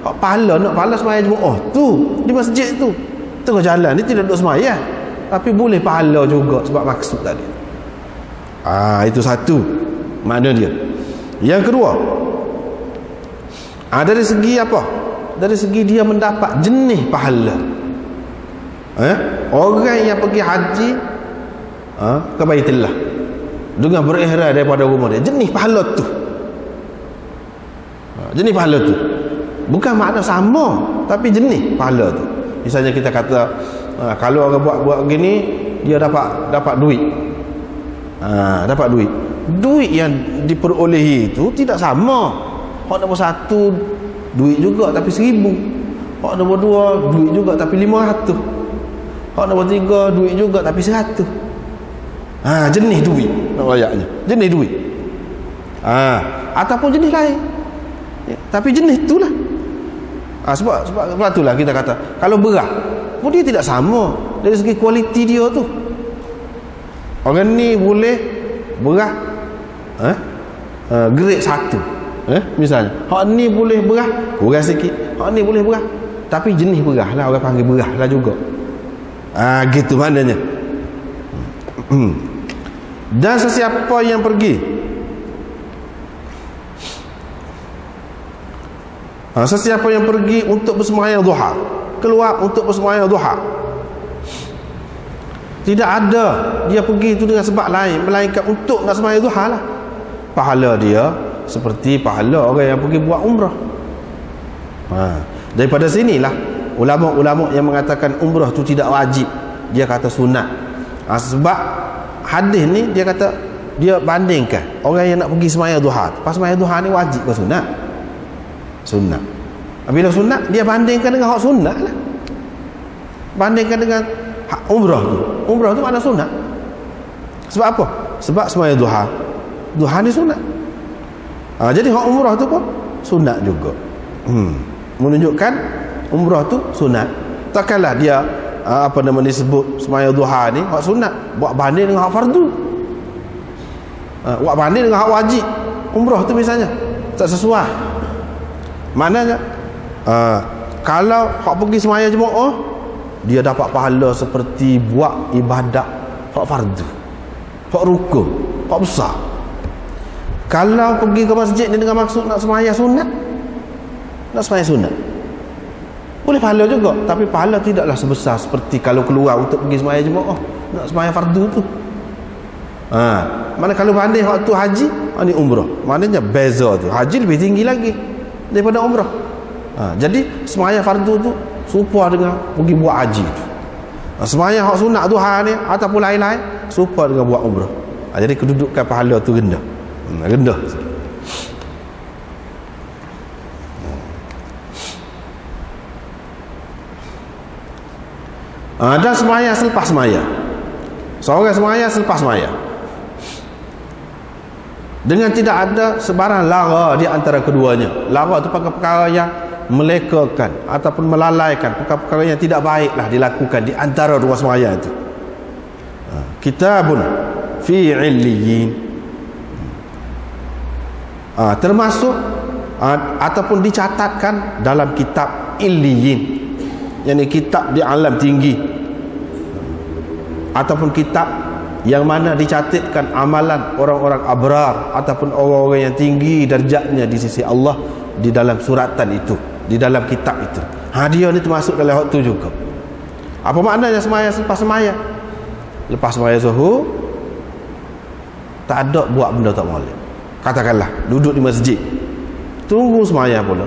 hak pahala, nak pahala sembahyang Jumaat tu di masjid tu, tengah jalan ni tidak duduk sembahyang tapi boleh pahala juga sebab maksud tadi. Itu satu makna dia. Yang kedua, dari segi apa? Dari segi dia mendapat jenis pahala. Orang yang pergi haji ke Baitullah dengan berihram daripada rumah dia, jenis pahala tu. Jenis pahala tu bukan makna sama, tapi jenis pahala tu. Misalnya kita kata kalau orang buat gini dia dapat duit. Dapat duit yang diperolehi itu tidak sama. Hak nombor 1 duit juga tapi 1,000. Hak nombor 2 duit juga tapi 500. Hak nombor 3 duit juga tapi 100. Jenis duit nak ayatnya, jenis duit. Ataupun jenis lain, tapi jenis itulah. Sebab itulah kita kata kalau beras pun dia tidak sama dari segi kualiti dia tu. Orang ni boleh beras grade 1, misalnya hak ni boleh beras kurang sikit, hak ni boleh beras tapi jenis beras lah, orang panggil beras lah juga. Gitu maknanya. Dan sesiapa yang pergi untuk bersembahyang duha, keluar untuk bersembahyang duha, tidak ada dia pergi itu dengan sebab lain melainkan untuk nak sembahyang duha lah, pahala dia seperti pahala orang yang pergi buat umrah. Daripada sinilah ulama-ulama yang mengatakan umrah tu tidak wajib, dia kata sunat. Sebab hadis ni dia kata dia bandingkan orang yang nak pergi sembahyang duha, pas sembahyang duha ni wajib ke sunat? Sunat. Bila sunat dia bandingkan dengan hak sunat lah, bandingkan dengan hak umrah tu. Umrah tu mana sunat? Sebab apa? Sebab sembahyang duha ni sunat. Jadi hak umrah tu pun sunat juga. Menunjukkan umrah tu sunat. Takkanlah dia disebut sembahyang duha ni hak sunat buat banding dengan hak fardu, buat banding dengan hak wajib umrah tu misalnya, tak sesuai. Maknanya kalau hak pergi sembahyang Jumaat dia dapat pahala seperti buat ibadat hak fardu, hak rukun, hak besar. Kalau pergi ke masjid ni dengan maksud nak sembahyang sunat, nak sembahyang sunat, boleh pahala juga, tapi pahala tidaklah sebesar seperti kalau keluar untuk pergi sembahyang Jumaat nak sembahyang fardu tu. Mana kalau banding waktu haji, ni umrah, maknanya beza tu. Haji lebih tinggi lagi daripada umrah. Jadi sembahyang fardu tu serupa dengan pergi buat haji tu. Sembahyang hak sunat duha ni ataupun lain-lain serupa dengan buat umrah. Jadi kedudukan pahala tu rendah. Rendah. Dan sembahyang selepas sembahyang, seorang sembahyang selepas sembahyang, dengan tidak ada sebarang lara di antara keduanya. Lara itu perkara yang melekakan ataupun melalaikan, perkara yang tidak baiklah dilakukan di antara dua sembahyang itu. Kitabun fi illiyin, termasuk ataupun dicatatkan dalam kitab illiyin, yakni kitab di alam tinggi, ataupun kitab yang mana dicatatkan amalan orang-orang abrar ataupun orang-orang yang tinggi darjatnya di sisi Allah di dalam suratan itu, di dalam kitab itu. Dia ni termasuk dalam waktu juga. Apa maknanya semaya selepas semaya? Lepas semaya zuhur tak ada buat benda tak boleh. Katakanlah duduk di masjid, tunggu semaya pula.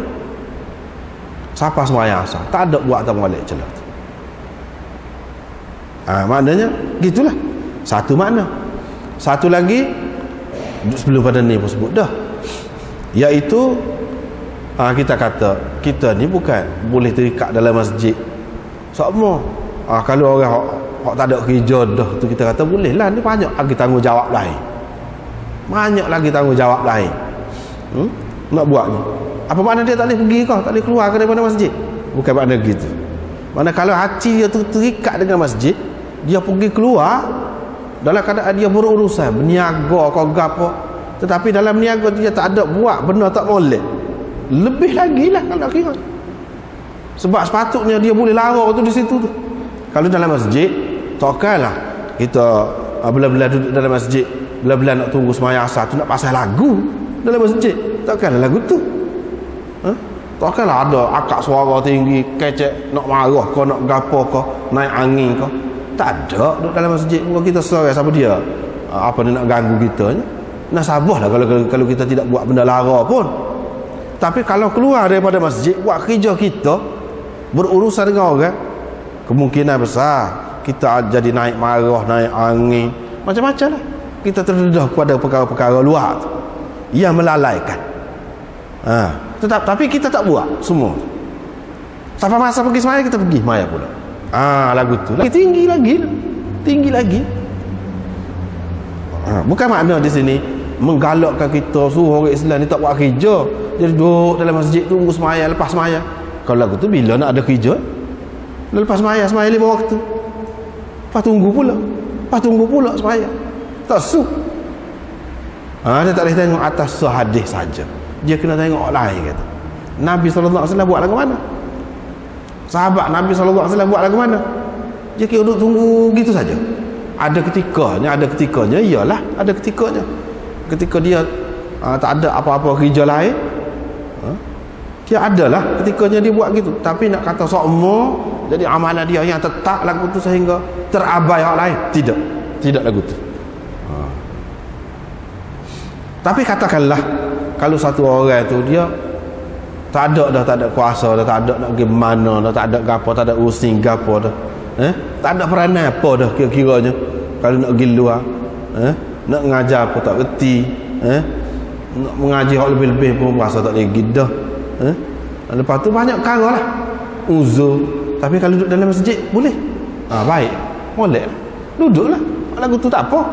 Siapa semaya asal? Tak ada buat tak boleh celah. Maknanya gitulah. Satu makna. Satu lagi sebelum pada ni pun sebut dah, iaitu kita kata kita ni bukan boleh terikat dalam masjid semua. Kalau orang hok tak ada kerja dah tu kita kata boleh lah, ni banyak lagi tanggungjawab lain, banyak lagi tanggungjawab lain nak buat ni. Apa makna dia tak boleh pergi kau, tak boleh keluar daripada masjid? Bukan makna gitu. Mana kalau hati dia tu terikat dengan masjid, dia pergi keluar dalam keadaan dia berurusan berniaga kau gapo, tetapi dalam niaga dia tak ada buat benda tak boleh, lebih lagi lah kalau kira. Sebab sepatutnya dia boleh lara tu di situ tu. Kalau dalam masjid takkanlah kita bila-bila duduk dalam masjid, bila-bila nak tunggu sembahyang asar tu nak pasal lagu dalam masjid, takkanlah lagu tu. Takkanlah ada akak suara tinggi kecek nak marah kau, nak gapo kau, naik angin kau. Tak ada duduk dalam masjid. Kalau kita seorang siapa dia, apa dia nak ganggu kita ni? Nasabahlah kalau kita tidak buat benda lara pun. Tapi kalau keluar daripada masjid buat kerja kita, berurusan dengan orang, kemungkinan besar kita jadi naik marah, naik angin, macam-macam lah. Kita terdedah kepada perkara-perkara luar tu yang melalaikan. Tapi kita tak buat semua. Sampai masa pergi semaya kita pergi maya pula. Lagu tu lagi tinggi lagi. Bukan makna di sini menggalakkan kita suruh orang Islam ni tak buat kerja, jadi duduk dalam masjid tunggu semaya, lepas semaya. Kalau lagu tu bila nak ada kerja? Lepas semaya 5 waktu. Lepas tunggu pula semaya. Tak su. Dia tak boleh tengok atas hadis saja. Dia kena tengok orang lain kata. Nabi SAW buat lagu mana? Sahabat Nabi SAW buat lagu mana? Dia kira duduk tunggu gitu saja. Ada ketikanya, iyalah ada ketikanya. Ketika dia tak ada apa-apa kerja lain, dia adalah ketikanya dia buat gitu. Tapi nak kata semua jadi amalan dia yang tetap lagu tu sehingga terabai orang lain, tidak lagu tu. Tapi katakanlah kalau satu orang tu dia tak ada kuasa dah, tak ada nak pergi mana dah, tak ada gapo, tak ada urusan gapo dah, tak ada peranan apa dah kira-kiranya. Kalau nak pergi luar, nak mengajar apa tak reti, nak mengaji hak lebih-lebih pun rasa tak lagi dah. Lepas tu banyak perkara lah uzur. Tapi kalau duduk dalam masjid boleh, baik, boleh duduklah, lagu tu tak apa,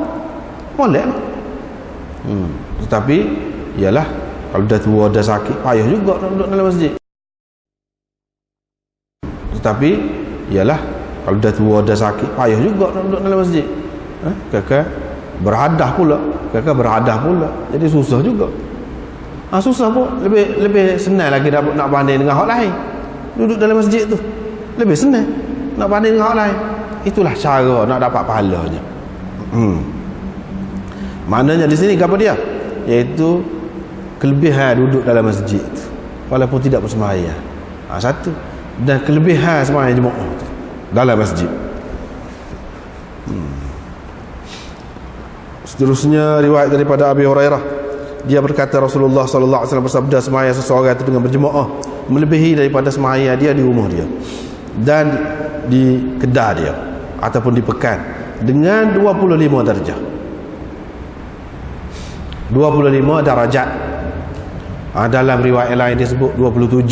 boleh lah. Tetapi ialah kalau dah tua, dah sakit, payah juga nak duduk dalam masjid. Tetapi ialah kalau dah tua, dah sakit, payah juga nak duduk dalam masjid. Kakak berhadah pula. Jadi susah juga. Susah pun lebih senang lagi nak banding dengan hak lain. Duduk dalam masjid tu lebih senang nak banding dengan hak lain. Itulah cara nak dapat pahalanya. Maknanya di sini apa dia? Iaitu kelebihan duduk dalam masjid tu, walaupun tidak bersembahyang. Satu. Dan kelebihan sembahyang jemaah tu dalam masjid. Seterusnya riwayat daripada Abi Hurairah, dia berkata Rasulullah sallallahu alaihi wasallam bersabda, sembahyang seseorang itu dengan berjemaah melebihi daripada sembahyang dia di rumah dia dan di kedai dia ataupun di pekan dengan 25 darjah. 25 darajat. Dalam riwayat lain dia sebut 27.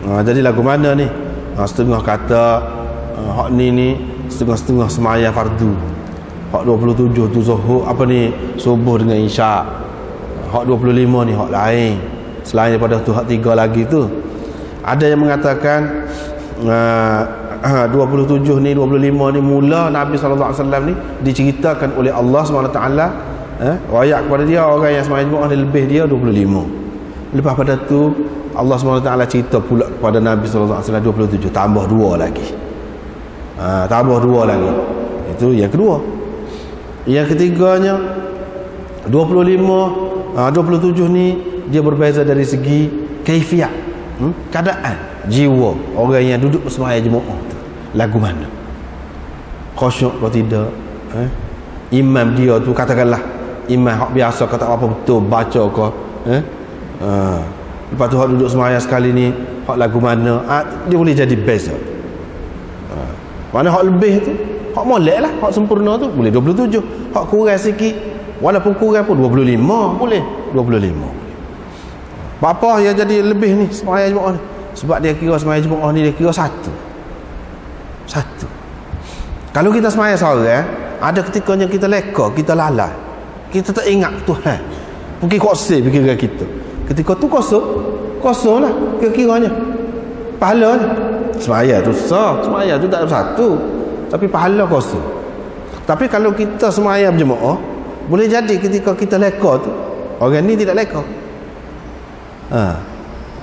Jadi lagu mana ni? Setengah kata hak ni setengah-setengah sembahyang fardu. Hak 27 tu zuhur subuh dengan isyak. Hak 25 ni hak lain. Selain daripada tu hak 3 lagi tu. Ada yang mengatakan 27 ni 25 ni mula Nabi sallallahu alaihi wasallam ni diceritakan oleh Allah SWT wayak kepada dia orang yang sembahyang Jumaat lebih dia 25. Lepas pada tu Allah SWT cerita pula kepada Nabi sallallahu alaihi wasallam 27 tambah 2 lagi. Tambah 2 lagi. Itu yang kedua. Yang ketiganya 27 ni dia berbeza dari segi kaifiat, keadaan jiwa orang yang duduk sembahyang Jumaat tu lagu mana, khusyuk atau tidak, imam dia tu katakanlah imam hak biasa kata apa betul baca ke, lepas tu hak duduk sembahyang sekali ni hak lagu mana, dia boleh jadi beza. Mana hak lebih tu hak molek lah, hak sempurna tu boleh 27, hak kurang sikit walaupun kurang pun 25 boleh 25. Apa yang jadi lebih ni sembahyang Jumaat ni? Sebab dia kira sembahyang Jumaat ni dia kira satu. Kalau kita sembahyang seorang, ada ketikanya kita leka, kita lalai. Kita tak ingat Tuhan. Pergi kosong fikiran kita. Ketika tu kosong lah kira-kiranya. Pahalanya. Sembahyang tu sah, sembahyang tu tak ada satu. Tapi pahala kosong. Tapi kalau kita sembahyang berjemaah, boleh jadi ketika kita leka tu, orang ni tidak leka.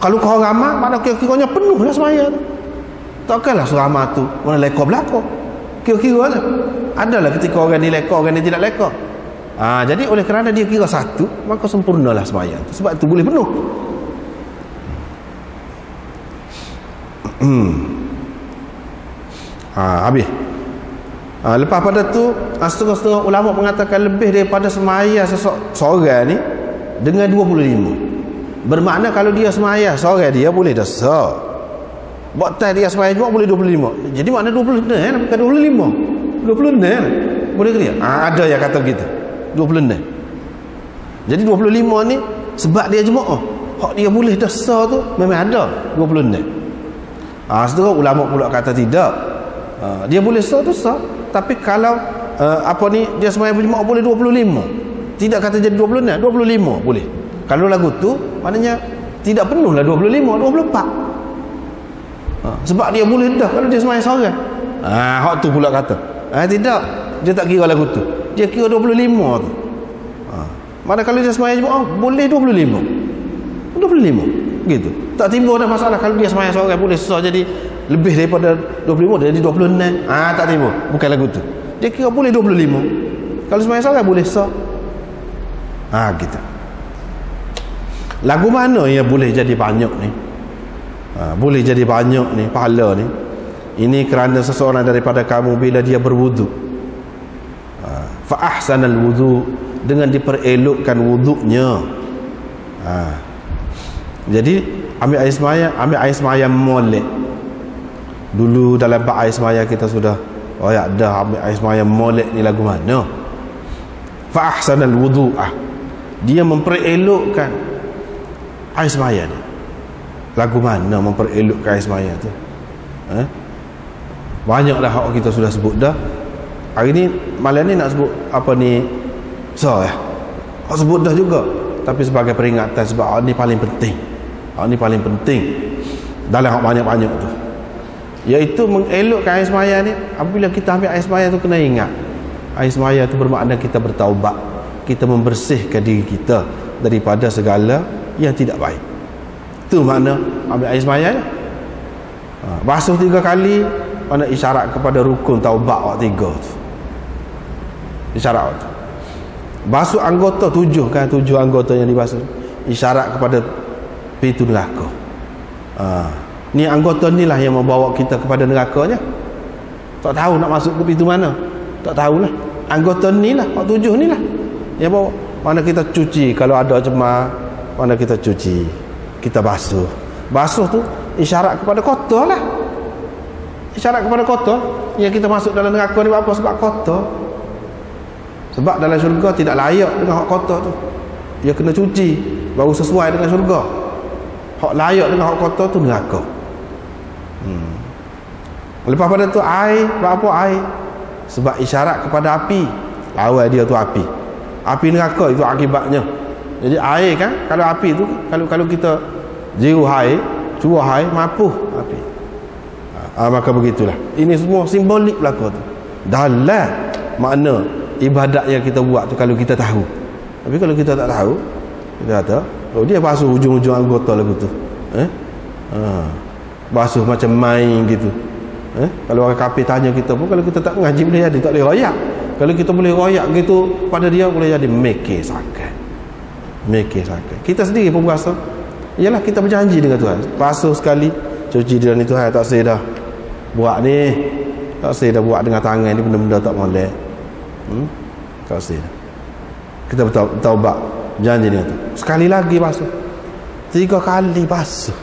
Kalau kau ramai, mana kira-kiranya penuh lah semaya tu. Takkanlah seramai tu mana leka belakang. Kira-kira lah. Adalah ketika orang ni leka, orang ni tidak leka. Jadi oleh kerana dia kira satu, maka sempurnalah semaya tu. Sebab tu boleh penuh. Habis. Lepas pada tu setengah-setengah ulama mengatakan lebih daripada semaya seorang ni dengan 25. Bermakna kalau dia semaya seorang dia boleh dah sah. Buat dia semaya juga boleh 25. Jadi makna 26 bukan 25. 26 boleh ke dia? Ada yang kata begitu. 26. Jadi 25 ni sebab dia jemaah. Hak dia boleh dah sah tu memang ada 26. Setengah ulama pula kata tidak. Dia boleh sah tu sah. Tapi kalau dia semaya berjemaah boleh 25. Tidak kata jadi 26, 25 boleh. Kalau lagu tu maknanya tidak penuhlah 25, 24. Sebab dia boleh dah kalau dia sembahyang seorang. Hak tu pula kata. Tidak. Dia tak kira lagu tu. Dia kira 25 tu. Mana kalau dia sembahyang Jumaat boleh 25. 25. Gitu. Tak timbul dah masalah kalau dia sembahyang seorang boleh sah jadi lebih daripada 25 jadi 26. Tak timbul. Bukan lagu tu. Dia kira boleh 25. Kalau sembahyang seorang boleh sah. Gitu. Lagu mana yang boleh jadi banyak ni? Boleh jadi banyak ni pahala ni. Ini kerana seseorang daripada kamu bila dia berwuduk, fa ahsanal wudu, dengan diperelokkan wuduknya. Jadi ambil air sembahyang molek. Dulu dalam bab air sembahyang kita sudah dah ambil air sembahyang molek ni lagu mana? Fa ahsanal wudu, dia memperelokkan air sembahyang ni. Lagu mana memperelokkan air sembahyang tu? Banyaklah hak kita sudah sebut dah. Hari ni malam ni nak sebut hak sebut dah juga. Tapi sebagai peringatan sebab hak ni paling penting. Hak ni paling penting dalam hak banyak-banyak tu. Iaitu mengelokkan air sembahyang ni. Apabila kita ambil air sembahyang tu kena ingat. Air sembahyang tu bermakna kita bertaubat. Kita membersihkan diri kita daripada segala yang tidak baik. Itu makna ambil air sembahyang. Basuh 3 kali mana isyarat kepada rukun taubat awak 3 tu. Isyarat tu. Basuh anggota 7 kan, 7 anggota yang dibasuh. Isyarat kepada pintu neraka. Ni anggota ni lah yang membawa kita kepada nerakanya. Tak tahu nak masuk ke pintu mana. Tak tahulah. Anggota ni lah, 7 ni lah yang bawa. Mana kita cuci kalau ada cemar, mana kita cuci, kita basuh. Basuh tu isyarat kepada kotor lah. Isyarat kepada kotor. Yang kita masuk dalam neraka ni apa? Sebab kotor. Sebab dalam syurga tidak layak dengan hak kotor tu. Dia kena cuci baru sesuai dengan syurga. Hak layak dengan hak kotor tu neraka. Lepas pada tu air, buat apa air? Sebab isyarat kepada api. lawan dia tu api. Api neraka itu akibatnya. Jadi air kan, kalau api tu kalau kita jiru air, curah air, mapuh api. Maka begitulah. Ini semua simbolik belaka tu. Dalam makna ibadat yang kita buat tu kalau kita tahu. Tapi kalau kita tak tahu, kita kata, oh dia basuh hujung-hujung anggota lagu tu. Basuh macam main gitu. Kalau orang kafir tanya kita pun, kalau kita tak ngaji boleh jadi tak boleh royak. Kalau kita boleh royak gitu pada dia, boleh jadi mikir sakit. Kita sendiri pun berasa, ialah kita berjanji dengan Tuhan, basuh sekali, cuci dia ni Tuhan, tak saya dah buat ni, tak saya dah buat dengan tangan ni, benda-benda tak molek. Tak saya dah. Kita bertaubat, janji dengan tu. Sekali lagi basuh, 3 kali basuh,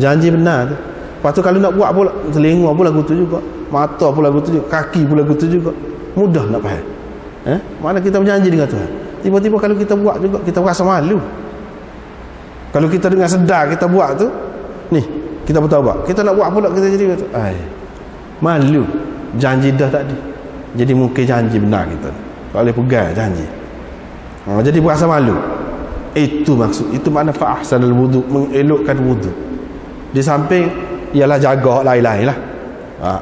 janji benar tu. Lepas tu kalau nak buat pula, telinga pun lagu tu juga, mata pun lagu tu juga, kaki pun lagu tu juga, mudah nak faham. Mana kita berjanji dengan Tuhan. Tiba-tiba kalau kita buat juga, kita rasa malu. Kalau kita dengan sedar kita buat tu, ni kita bertaubat, kita nak buat pula, kita jadi malu. Janji dah tadi, jadi mungkin janji benar kita tak boleh pegang janji. Jadi berasa malu. Itu maksud, itu makna fa'ahsanal wudu, mengelokkan wudu. Di samping ialah jaga lain-lain lah.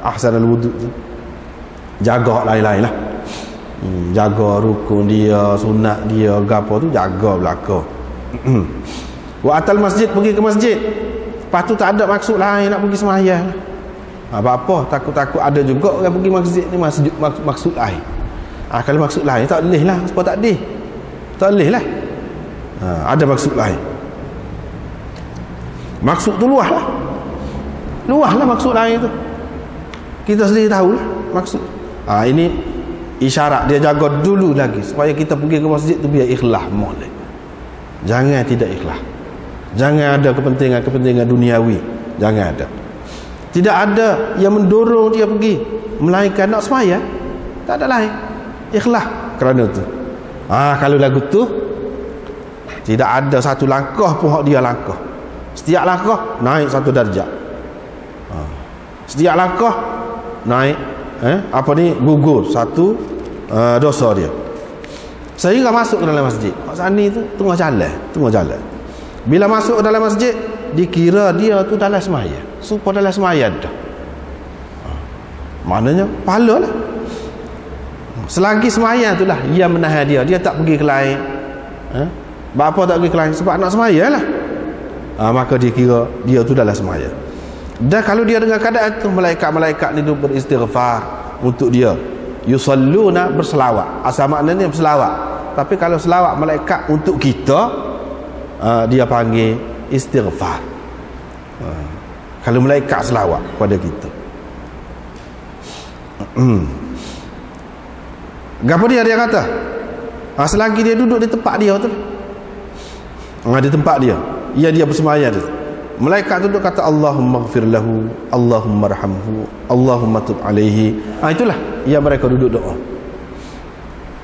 Ahsanal wudu tu jaga lain-lain lah. Jaga rukun dia, sunat dia, gapo tu jaga belaka. Wa atal masjid, pergi ke masjid. Lepas tu tak ada maksud lain nak pergi sembahyang. Apa takut-takut ada juga orang pergi masjid ni maksud lain. Kalau maksud lain tak boleh lah, sebab tak boleh. Tak boleh lah. Ada maksud lain. Maksud tu luah lah. Luah lah maksud lain tu. Kita sendiri tahu lah maksud. Ini isyarat dia jaga dulu lagi supaya kita pergi ke masjid tu biar ikhlas molek. Jangan tidak ikhlas. Jangan ada kepentingan duniawi. Jangan ada. Tidak ada yang mendorong dia pergi, melainkan nak sembahyang. Tak ada lain. Ikhlas kerana tu. Kalau lagu tu tidak ada satu langkah pun hak dia langkah. Setiap langkah naik satu darjah. Setiap langkah naik gugur satu dosa dia. Sehingga masuk ke dalam masjid. Maksudnya ni tu tengah jalan. Bila masuk ke dalam masjid, dikira dia tu dalam sembahyang. Supaya dalam sembahyang dah. Maknanya pahala lah. Selagi sembahyang itulah ia menahan dia. Dia tak pergi ke lain. Bapa tak pergi ke lain sebab nak sembahyang lah. Maka dia kira dia tu dalam sembahyang. Dan kalau dia dengan keadaan tu, malaikat-malaikat ni beristighfar untuk dia. Yusalluna, berselawat. Asal maknanya berselawat. Tapi kalau selawat malaikat untuk kita, dia panggil istighfar. Kalau malaikat selawat kepada kita. Gapo dia kata? Selagi dia duduk di tempat dia tu. Di tempat dia. Dia bersemayam tu. Malaikat duduk kata Allahumma ighfir lahu, Allahumma arhamhu, Allahumma tub alaihi. Itulah yang mereka duduk doa.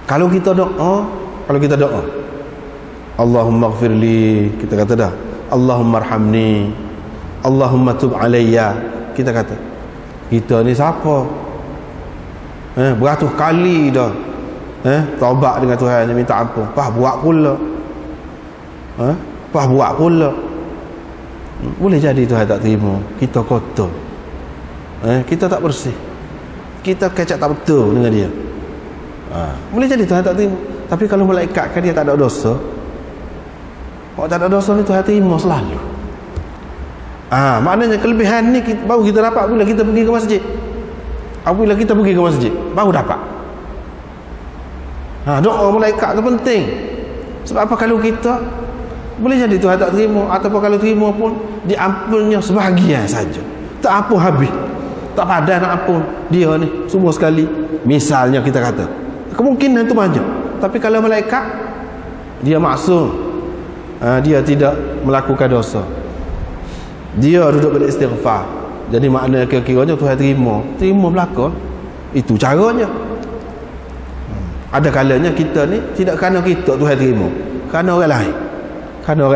Kalau kita doa, Allahumma ighfirli, kita kata dah. Allahumma arhamni, Allahumma tub alayya, kita kata. Kita ni siapa? Beratus kali dah taubat dengan Tuhan, minta ampun. Buat pula. Boleh jadi Tuhan tak terima. Kita kotor. Kita tak bersih. Kita kecak tak betul dengan dia. Boleh jadi Tuhan tak terima. Tapi kalau malaikat kan dia tak ada dosa. Kalau tak ada dosa ni Tuhan terima selalu. Maknanya kelebihan ni baru kita dapat bila kita pergi ke masjid. Apabila kita pergi ke masjid baru dapat. Doa malaikat tu penting. Sebab apa? Kalau kita boleh jadi Tuhan tak terima, ataupun kalau terima pun diampunnya sebahagian saja. Tak ampun habis. Tak padan nak ampun dia ni semua sekali. Misalnya kita kata, kemungkinan tu banyak. Tapi kalau malaikat, dia maksum. Dia tidak melakukan dosa. Dia duduk beristighfar. Jadi makna kira-kiranya Tuhan terima belakang. Itu caranya. Ada kalanya kita ni tidak kerana kita Tuhan terima, kerana orang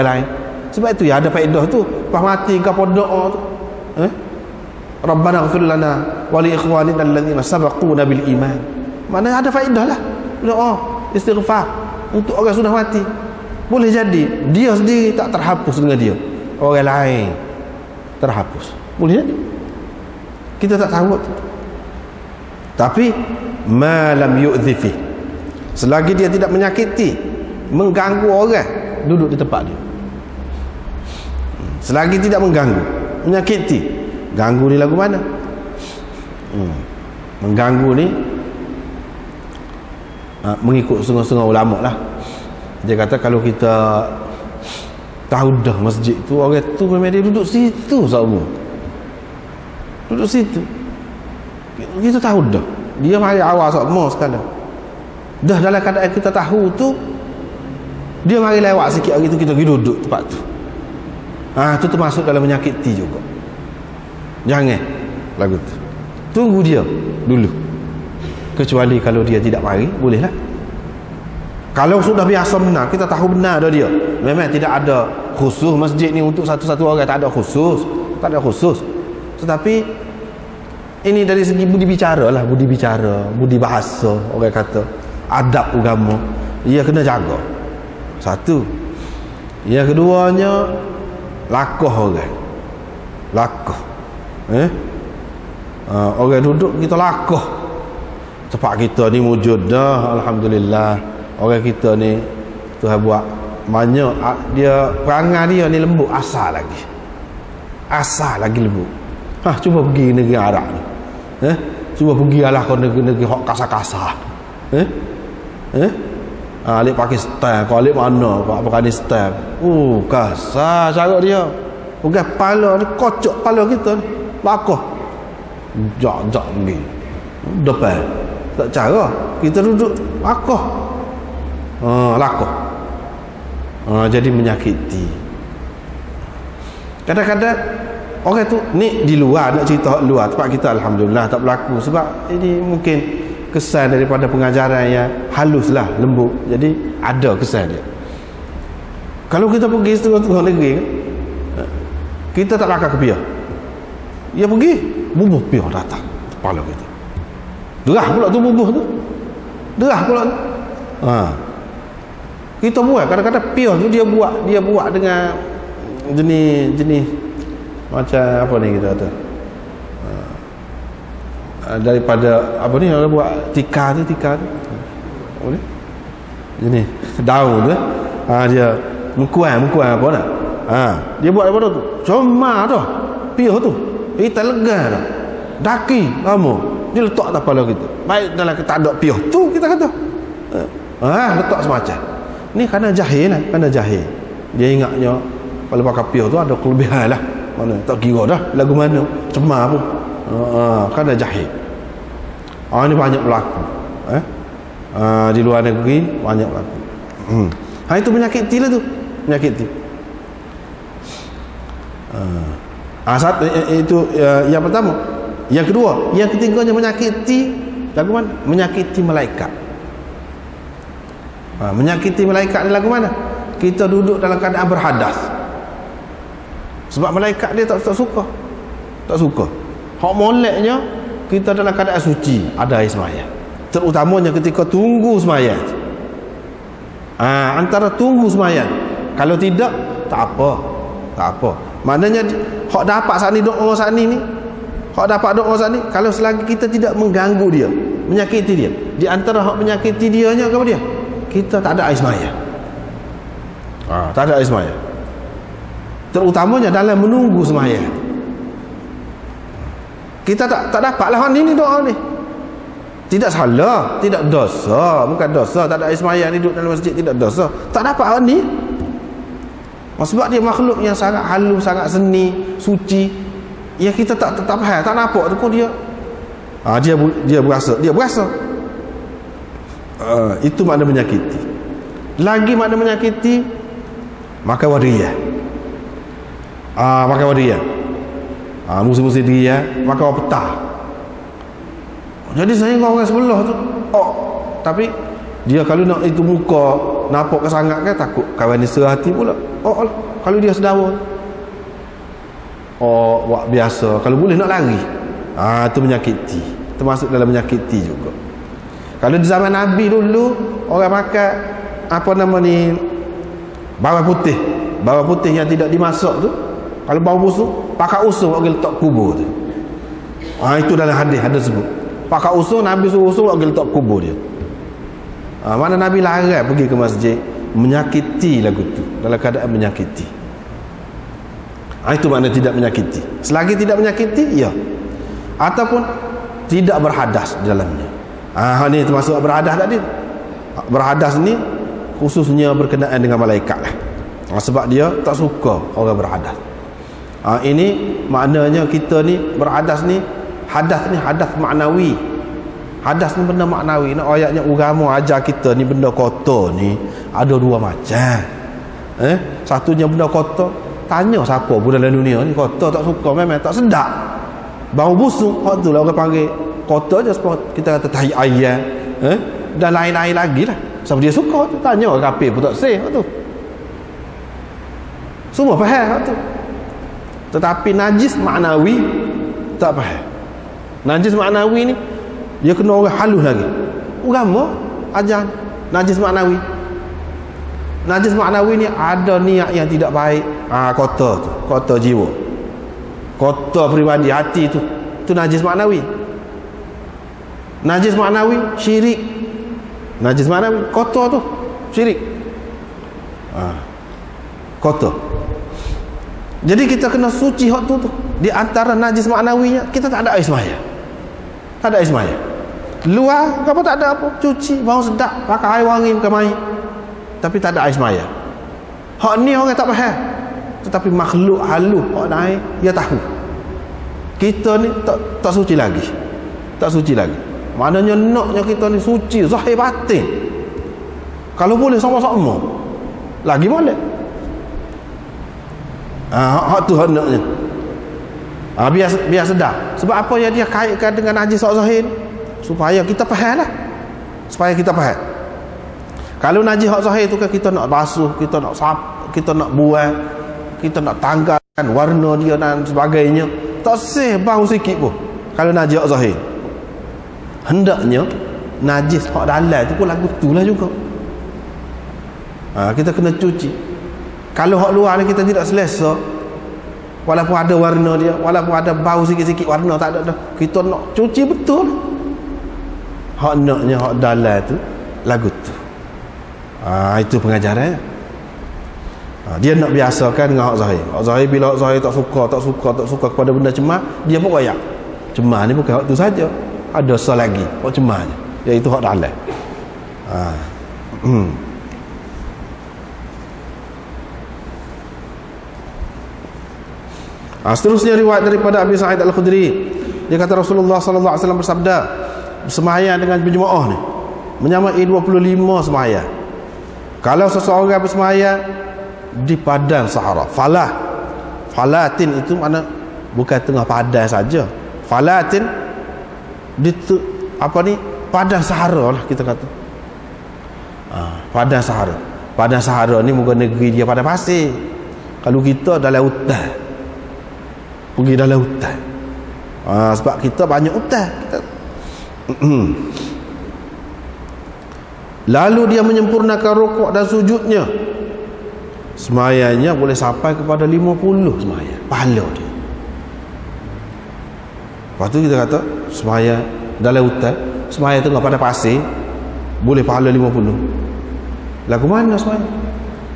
lain. Sebab itu ya ada faedah tu. Pas mati ke doa tu, Rabbana ighfir lana wa li ikhwanina alladhina sabaquna bil iman. Mana ada faedah lah. doa istighfar untuk orang sudah mati. Boleh jadi dia sendiri tak terhapus dengan dia, orang lain terhapus. Boleh jadi, kita tak tahu. Tapi malam yu'dhifi, selagi dia tidak menyakiti, mengganggu orang duduk di tempat dia, selagi tidak mengganggu, menyakiti. Ganggu ni lagu mana? Mengganggu ni mengikut setengah-setengah ulama lah. Dia kata kalau kita tahu dah masjid tu, orang tu memang dia duduk situ semua, duduk situ, kita tahu dah dia mari awal semua sekarang dah dalam keadaan kita tahu tu, dia mari lewat sikit hari tu kita pergi duduk tempat tu, tu termasuk dalam menyakiti juga. Jangan lagu tu, tunggu dia dulu, kecuali kalau dia tidak mari, bolehlah. Kalau sudah biasa benar, kita tahu benar dah dia, memang tidak ada khusus masjid ni untuk satu-satu orang, tak ada khusus, tak ada khusus. Tetapi ini dari segi budi bicara lah, budi bicara, budi bahasa, orang kata adab agama, ia kena jaga. Satu. Yang keduanya, lakoh orang, lakoh. Orang duduk kita lakoh, tempat kita ni wujud dah, alhamdulillah. Orang kita ni Tuhan buat banyak, dia perangai dia ni lembut, asal lagi lembut. Cuba pergi negeri Arab ni, cuba pergi lah ke negeri hok kasar-kasar, alik Pakistan, kau alik mana, Afghanistan, kasar cara dia. Bukan kepala ni, kocok kepala kita ni, bakah jak ni depan, tak cara kita duduk bakah, lakoh. Jadi menyakiti. Kadang-kadang orang tu ni di luar, nak cerita luar, tempat kita alhamdulillah tak berlaku, sebab ini mungkin kesan daripada pengajaran yang halus lah, lembut, jadi ada kesan dia. Kalau kita pergi setengah-setengah negeri, kita tak lakar ke pihak, dia pergi bubuh pihak datang kepala kita, derah pula tu bubuh tu, derah pula tu. Kita buat kadang-kadang pion tu dia buat dengan jenis macam apa ni kita kata, daripada apa ni orang buat tikar tu boleh jenis daun tu, dia mengkuang apa nak, dia buat daripada tu cuma tu pion tu kita lega dah daki lama, dia letak atas kepala kita. Baik dalam kita ada pion tu, kita kata letak semacam ni kerana jahil lah, kerana jahil. Dia ingatnya kalau pakai pion tu ada kelebihan lah, mana tak kira dah lagu mana, cemar pun, kerana jahil. Ini banyak berlaku, di luar negeri banyak berlaku. Itu menyakiti lah tu, menyakiti. Satu itu yang pertama. Yang kedua, yang ketiganya menyakiti lagu mana? Menyakiti malaikat. Menyakiti malaikat ni lagu mana? Kita duduk dalam keadaan berhadas, sebab malaikat dia tak suka, tak suka. Hak moleknya kita dalam keadaan suci, ada air sembahyang, terutamanya ketika tunggu sembahyang. Antara tunggu sembahyang, kalau tidak tak apa. Maknanya hak dapat saat ni doa saat ni hak dapat doa saat ni, kalau selagi kita tidak mengganggu dia, menyakiti dia, di antara hak menyakiti dia nya apa dia? Kita tak ada air sembahyang. Tak ada air sembahyang, terutamanya dalam menunggu sembahyang. Kita tak dapatlah ni doa ni. Tidak salah, tidak dosa, bukan dosa tak ada air sembahyang, duduk dalam masjid tidak dosa, tak dapat ni. Sebab dia makhluk yang sangat halus, sangat seni, suci, yang kita tak faham, tak nampak tu pun dia berasa. Itu makna menyakiti. Lagi makna menyakiti, maka wadiyah. Maka wadiyah. Musim-musim dia, maka petah. Jadi saya dengan orang sebelah tu, tapi dia kalau nak itu muka nampak kesangat kan, takut kawan ni serati pula. Kalau dia sedawa, buat biasa, kalau boleh nak lari. Itu menyakiti, termasuk dalam menyakiti juga. Kalau di zaman Nabi dulu orang makan apa nama ni, bawang putih yang tidak dimasak tu, kalau bawang busuk pakai usung orang letak kubur tu. Itu dalam hadis ada sebut. Pakai usung, Nabi suruh usung orang letak kubur dia. Mana Nabi larang pergi ke masjid menyakiti lagu tu, dalam keadaan menyakiti. Itu makna tidak menyakiti. Selagi tidak menyakiti, ya. Ataupun tidak berhadas di dalamnya. Ni termasuk berhadas tadi. Berhadas ni khususnya berkenaan dengan malaikat lah. Sebab dia tak suka orang berhadas. Ini maknanya kita ni berhadas ni, hadas ni hadas maknawi. Hadas ni benda maknawi. Nak ayatnya agama ajar kita ni benda kotor ni ada dua macam. Satunya benda kotor, tanya siapa pun dalam dunia ni kotor tak suka, memang tak sedap. Bau busuk, hak tu lah orang panggil kotor je, sebab kita kata tahi ayam, dan lain-lain lagi lah. Sebab dia suka tu, tanya orang kafir pun tak seh hak tu. Semua faham hak tu. Tetapi najis maknawi tak faham. Najis maknawi ni dia kena orang halus lagi. Agama ajar najis maknawi. Najis maknawi ni ada niat yang tidak baik, kotor tu, kotor jiwa, kotor peribadi hati tu najis maknawi. Najis maknawi syirik. Najis maknawi kotor tu syirik. Kotor. Jadi kita kena suci hak tu. Di antara najis maknawinya kita tak ada air semaya. Tak ada air semaya. Luar apa tak ada apa, cuci bau sedap, pakai air wangi bukan main. Tapi tak ada air semaya. Hak ni orang tak faham. Tetapi makhluk halus hak naik dia tahu. Kita ni tak suci lagi. Tak suci lagi. Maknanya naknya kita ni suci zahir batin. Kalau boleh sama-sama lagi boleh. Hak tu hak naknya. Biar sedap. Sebab apa yang dia kaitkan dengan najis zahir, supaya kita faham lah. Supaya kita faham. Kalau najis hak zahir tu kan kita nak basuh, kita nak kita nak buang, kita nak tanggalkan warna dia dan sebagainya, tak seh bau sikit pun. Kalau najis hak zahir, hendaknya najis hak dalam tu pun lagu tu lah juga. Kita kena cuci. Kalau hak luar ni kita tidak selesa, walaupun ada warna dia, walaupun ada bau sikit-sikit warna tak ada dah, kita nak cuci betul. Hak naknya hak dalam tu lagu tu. Itu pengajaran. Dia nak biasakan dengan hak zahir. Hak zahir bila hak zahir tak suka kepada benda cemar, dia pun koyak. Cemar ni bukan hak tu saja, ada sel lagi hak cemarnya, iaitu hak dalam. Seterusnya riwayat daripada Abi Sa'id Al-Khudri, dia kata Rasulullah sallallahu alaihi wasallam bersabda, sembahyang dengan berjemaah ni menyamai 25 sembahyang. Kalau seseorang bersembahyang di padang sahara, falatin itu mana bukan tengah padang saja. Falatin di padang sahara lah kita kata. Padang sahara. Padang sahara ni bukan negeri dia padang pasir. Kalau kita dalam hutan, pergi dalam hutan. Sebab kita banyak hutan. Lalu dia menyempurnakan rukuk dan sujudnya, semayanya boleh sampai kepada 50 semayang pahala dia. Lepas tu kita kata semaya dalam hutan, semaya tengah pada pasir, boleh pahala 50. Lagu mana semaya?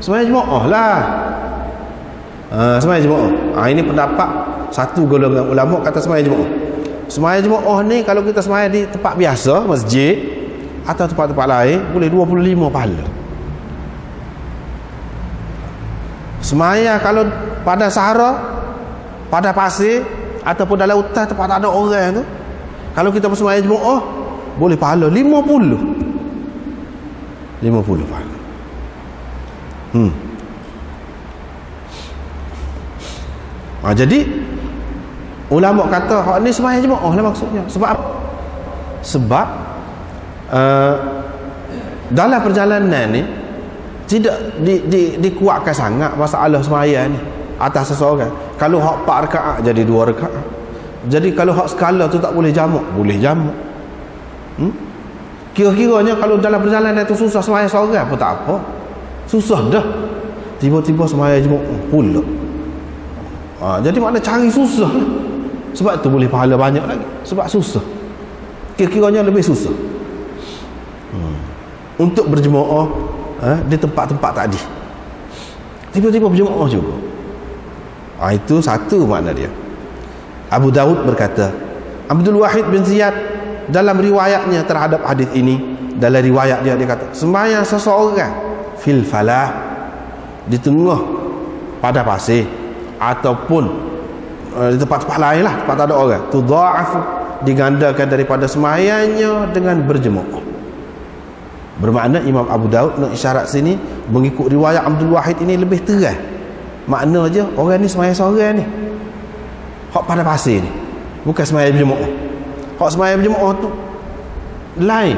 Semaya jemaah lah. Semaya jemaah. Ini pendapat satu golongan ulama kata semaya jemaah. Semaya jemaah ni kalau kita semaya di tempat biasa, masjid atau tempat-tempat lain, boleh 25 pahala. Semaya kalau pada sahara, pada pasir ataupun dalam hutan tempat tak ada orang tu, kalau kita bersemaya jemaah, boleh pahala 50 pahala. Jadi ulama kata hak ni sembahyang jemaah lah maksudnya. Sebab apa? Sebab dalam perjalanan ni tidak dikuatkan sangat masalah sembahyang ni atas seseorang. Kalau hak 4 rakaat jadi 2 rakaat. Jadi kalau hak skala tu tak boleh jamak, boleh jamak. Kira-kiranya kalau dalam perjalanan itu susah semaya seorang pun tak apa. Susah dah. Tiba-tiba semaya Jumaat pula. Jadi makna cari susah lah. Sebab tu boleh pahala banyak lagi. Sebab susah. Kira-kiranya lebih susah. Untuk berjemaah di tempat-tempat tadi. Tiba-tiba berjemaah juga. Itu satu makna dia. Abu Daud berkata, Abdul Wahid bin Ziyad dalam riwayatnya terhadap hadis ini, dalam riwayat dia kata, sembahyang seseorang fil falah, di tengah pada pasir ataupun di tempat-tempat lain lah, tempat ada orang, tudha'af, digandakan daripada sembahyangnya dengan berjemaah. Bermakna Imam Abu Daud nak isyarat sini mengikut riwayat Abdul Wahid ini lebih terang. Makna je orang ni sembahyang seorang ni, hak pada pasir ni, bukan sembahyang berjemaah. Hak sembahyang berjemaah tu lain.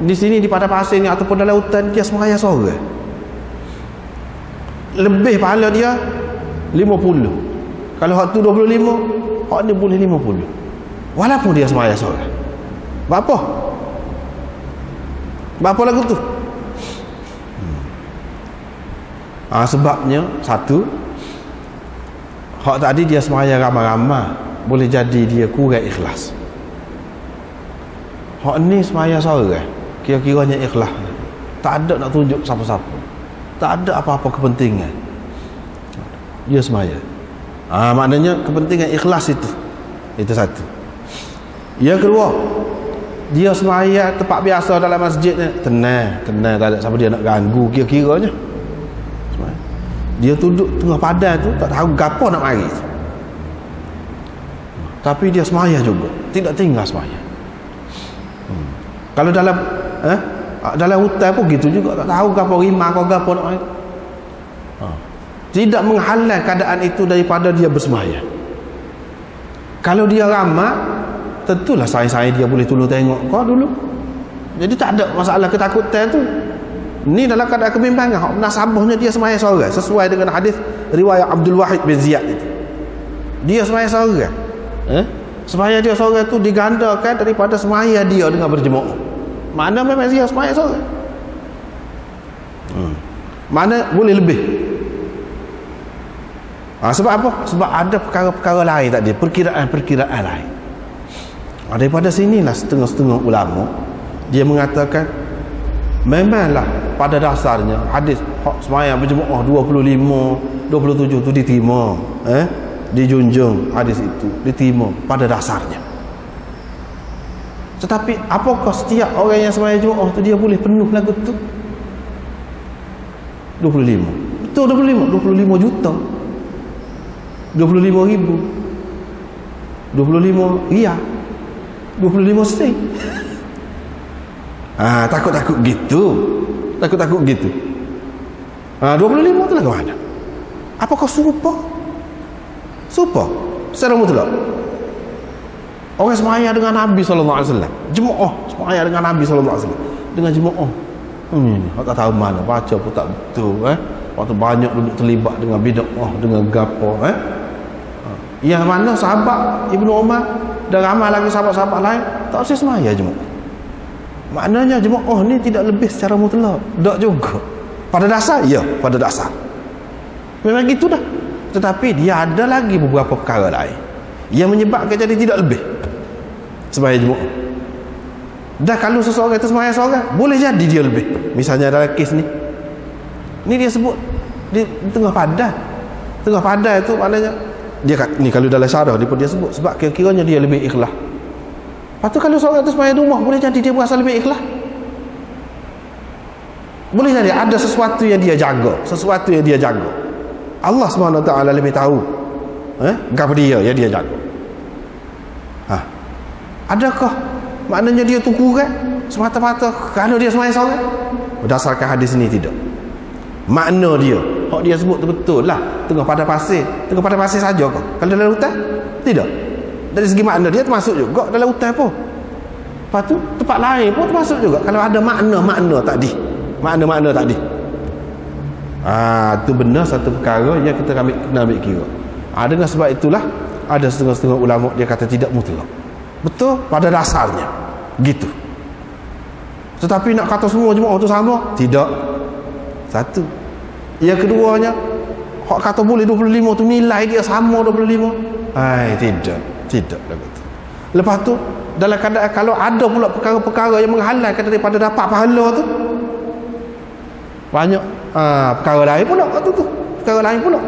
Di sini di pada pasir ni ataupun dalam hutan, dia sembahyang seorang. Lebih pahala dia 50. Kalau hak tu 25, hak ni boleh 50. Walaupun dia sembahyang seorang. Berapa? Berapa lagu tu? Sebabnya satu, hak tadi dia sembahyang ramai-ramai, boleh jadi dia kurang ikhlas. Hak ni sembahyang seorang, kira-kiranya ikhlas, tak ada nak tunjuk siapa-siapa, tak ada apa-apa kepentingan, dia sembahyang. Maknanya kepentingan ikhlas itu satu. Yang kedua, dia sembahyang tempat biasa dalam masjid ni, tenang, tak ada siapa dia nak ganggu, kira-kiranya. Dia duduk tengah padang tu, tak tahu gapo nak mari, tapi dia sembahyang juga, tidak tinggal sembahyang. Kalau dalam hutan pun gitu juga, tak tahu gapo rimah kau gapo nak mari. Tidak menghalang keadaan itu daripada dia bersembahyang. Kalau dia ramai, tentulah saya dia boleh tolong tengok kau dulu. Jadi tak ada masalah ketakutan tu. Ni dalam keadaan kebimbangan, hak nasabahnya dia sembahyang seorang sesuai dengan hadis riwayat Abdul Wahid bin Ziyad itu. Dia sembahyang seorang. Sembahyang dia seorang tu digandakan daripada sembahyang dia dengan berjemaah. Mana memang dia sembahyang seorang. Mana boleh lebih. Sebab apa? Sebab ada perkara-perkara lain tadi, perkiraan-perkiraan lain. Daripada sinilah setengah-setengah ulama dia mengatakan memanglah pada dasarnya hadis hak sembahyang berjemaah 25, 27 tu diterima, dijunjung hadis itu, diterima pada dasarnya. Tetapi apakah setiap orang yang sembahyang jemaah tu dia boleh penuh lagu tu? 25. Betul 25 juta. 25 ribu. 25 riyal. 25 sen. Takut-takut gitu. Takut-takut gitu. 25 tu lah ke mana? Apakah serupa? Serupa? Secara mutlak. Orang sembahyang dengan Nabi SAW. Jemaah sembahyang dengan Nabi SAW. Dengan jemaah. Ini tak tahu mana. Baca pun tak betul. Waktu banyak duduk terlibat dengan bid'ah, dengan gapo. Yang mana sahabat Ibnu Umar dan ramai lagi sahabat-sahabat lain tak usah sembahyang jemaah. Maknanya jemaah ni tidak lebih secara mutlak. Tak juga. Pada dasar, ya, pada dasar. Memang gitu dah. Tetapi dia ada lagi beberapa perkara lain yang menyebabkan jadi tidak lebih sembahyang jemaah. Dah kalau seseorang itu sembahyang seorang, boleh jadi dia lebih. Misalnya dalam kes ni. Ni dia sebut di tengah padang. Tengah padang itu maknanya dia ni kalau dalam syarah dia sebut sebab kira-kiranya dia lebih ikhlas. Lepas tu kalau seorang itu sembahyang rumah, boleh jadi dia berasa lebih ikhlas. Boleh jadi ada sesuatu yang dia jaga, sesuatu yang dia jaga. Allah SWT lebih tahu gapo dia yang dia jaga. Adakah maknanya dia tu kurang semata-mata kerana dia sembahyang seorang? Berdasarkan hadis ini tidak. Makna dia hak dia sebut tu betul lah, tengah pada pasir saja kau. Kalau dalam hutan tidak. Dari segi makna dia termasuk juga dalam hutan pun. Lepas tu tempat lain pun termasuk juga kalau ada makna-makna tadi. Makna-makna tadi. Tu benar satu perkara yang kita kena ambil kira. Dengan sebab itulah ada setengah-setengah ulama dia kata tidak mutlak. Betul pada dasarnya gitu. Tetapi nak kata semua jemaah tu sama? Tidak. Satu. Yang keduanya, hak kata boleh 25 tu nilai dia sama 25. Tidak. Tidak dah kata. Lepas tu dalam keadaan kalau ada pula perkara-perkara yang menghalalkan daripada dapat pahala tu, banyak perkara lain pula tu. Perkara lain pula.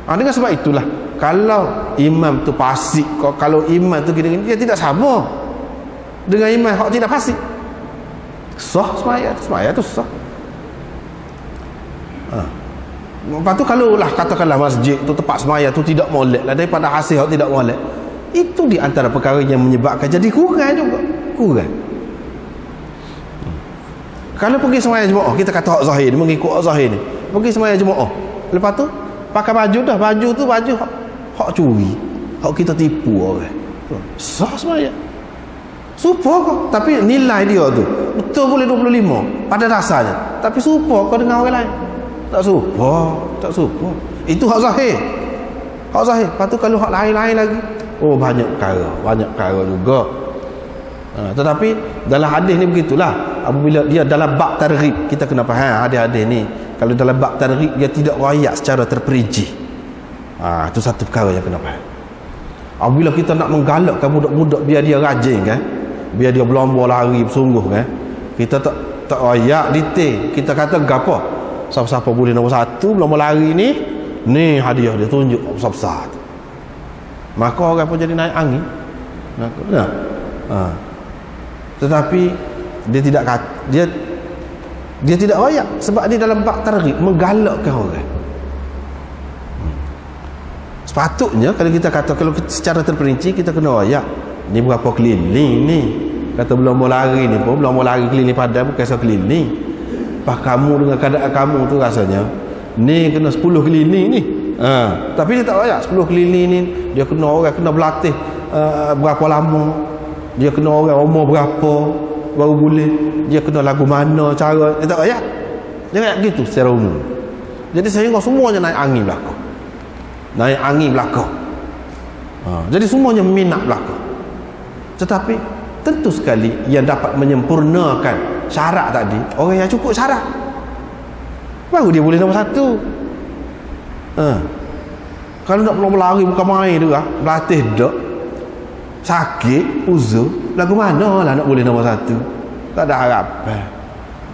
Dengan sebab itulah kalau imam tu fasik, kalau imam tu dia tidak sama dengan imam hak tidak fasik, sah sembahyang tu sah. Lepas tu kalau lah katakanlah masjid tu tempat sembahyang tu tidak molek lah, daripada hasil hak tidak molek, itu di antara perkara yang menyebabkan jadi kurang juga. Kurang. Kalau pergi sembahyang jemaah, kita kata hak zahir ni, mengikut hak zahir ni, pergi sembahyang jemaah, lepas tu pakai baju dah, baju tu baju hak curi, hak kita tipu orang, sah sembahyang, supaya kau, tapi nilai dia tu betul boleh 25 pada dasarnya, tapi supaya kau dengan orang lain tak supaya. Itu hak zahir. Lepas tu kalau hak lain-lain lagi, banyak perkara juga. Tetapi dalam hadis ni begitulah, apabila dia dalam bab targhib, kita kena faham hadis-hadis ni. Kalau dalam bab targhib dia tidak royak secara terperinci, itu satu perkara yang kena faham. Apabila kita nak menggalakkan budak-budak biar dia rajin kan, biar dia berlomba lari bersungguh kan, kita tak royak detail. Kita kata gapo, siapa-siapa boleh nombor 1 berlomba lari ni hadiah dia tunjuk besar-besar tu, maka orang pun jadi naik angin. Tetapi dia tidak dia tidak royak sebab dia dalam bab targhib menggalakkan orang. Sepatutnya kalau kita kata, kalau secara terperinci kita kena royak, ni berapa keliling ni, kata berlomba lari ni pun berlomba lari keliling padang, bukan sekeliling. Pas kamu dengan keadaan kamu tu rasanya ni kena 10 keliling ni, tapi dia tak royak 10 keliling ni dia kena orang kena berlatih berapa lama, dia kena orang umur berapa baru boleh, dia kena lagu mana cara, dia tak royak. Dia royak gitu secara umum. Jadi sehingga semuanya naik angin belakang. Jadi semuanya minat belakang. Tetapi tentu sekali yang dapat menyempurnakan syarat tadi, orang yang cukup syarat, baru dia boleh nombor 1. Kalau nak berlari bukan main tu lah, berlatih dak, sakit, uzur, lagu mana lah nak boleh nombor 1? Tak ada harapan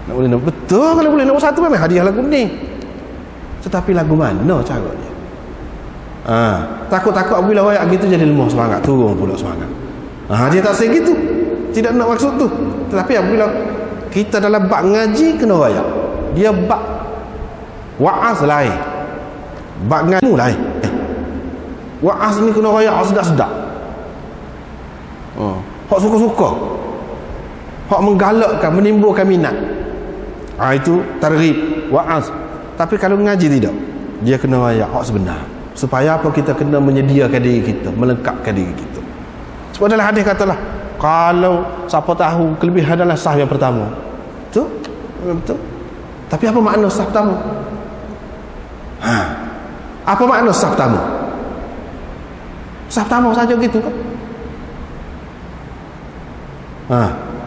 nak boleh nombor. Betul, kalau boleh nombor 1 memang hadiah lagu ni, tetapi lagu mana caranya? Takut-takut apabila royak gitu jadi lemah semangat, turun pula semangat. Dia tak segitu, tidak nak maksud tu. Tetapi apabila kita dalam bab ngaji kena royak, dia bab wa'az lain, bab ngaji lain. Wa'az ni kena royak sedap-sedap, hak suka-suka, hak menggalakkan, menimbulkan minat. Itu targhib, wa'az. Tapi kalau ngaji tidak, dia kena royak hak sebenar. Supaya apa? Kita kena menyediakan diri kita, melengkapkan diri kita. Sebab dalam hadis katalah, kalau siapa tahu kelebihan adalah saf yang pertama. Betul. Tapi apa makna saf pertama? Apa makna saf pertama? Saf pertama saja gitu kan?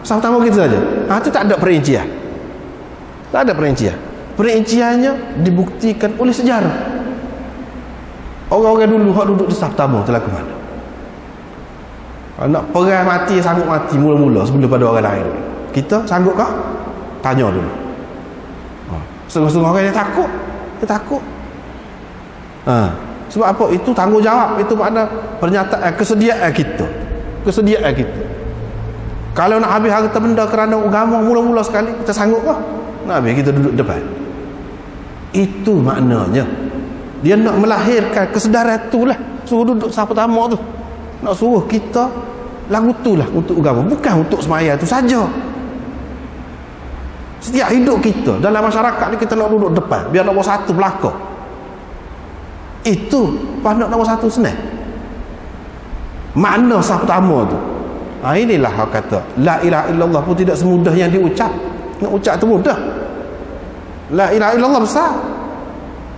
Saf pertama gitu saja. Itu tak ada perincian. Tak ada perincian. Perinciannya dibuktikan oleh sejarah. Orang-orang dulu hak duduk di saf pertama telah ke mana? Nak perang mati, sanggup mati mula-mula sebelum pada orang lain dulu. Kita sanggup kah? Tanya dulu. Setengah-setengah orang dia takut. Sebab apa? Itu tanggungjawab, itu makna pernyataan kesediaan kita. Kalau nak habis harta benda kerana agama mula-mula sekali, kita sanggup kah? Nak habis kita duduk depan. Itu maknanya dia nak melahirkan kesedaran itulah, suruh duduk saf pertama tu, nak suruh kita lagu itulah untuk agama, bukan untuk sembahyang tu saja. Setiap hidup kita dalam masyarakat ni kita nak duduk depan, biar nombor 1 belakang. Itu nak nombor 1 senang. Makna saf pertama tu. Inilah hak kata la ilaha illallah pun tidak semudah yang diucap. Nak ucap tu mudah. La ilaha illallah besar,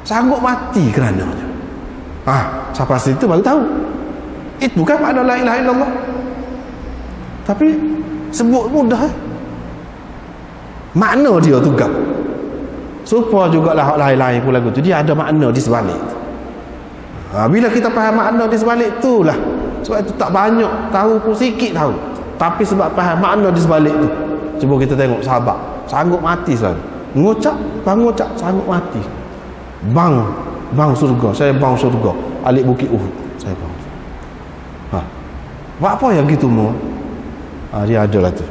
sanggup mati kerananya. Siapa situ baru tahu itu bukan makna la ilaha illallah. Tapi sebut mudah, Makna dia tu gap. Supaya jugalah hak lain-lain pun lagu tu dia ada makna di sebalik tu. Bila kita faham makna di sebalik tu lah, sebab itu tak banyak tahu pun, sikit tahu, tapi sebab faham makna di sebalik tu. Cuba kita tengok sahabat sanggup mati selalu ngucap, sanggup mati. Bang surga, saya bang surga, alik bukit Uhud, saya bang. Buat apa yang gitu mau? Dia adalah tu.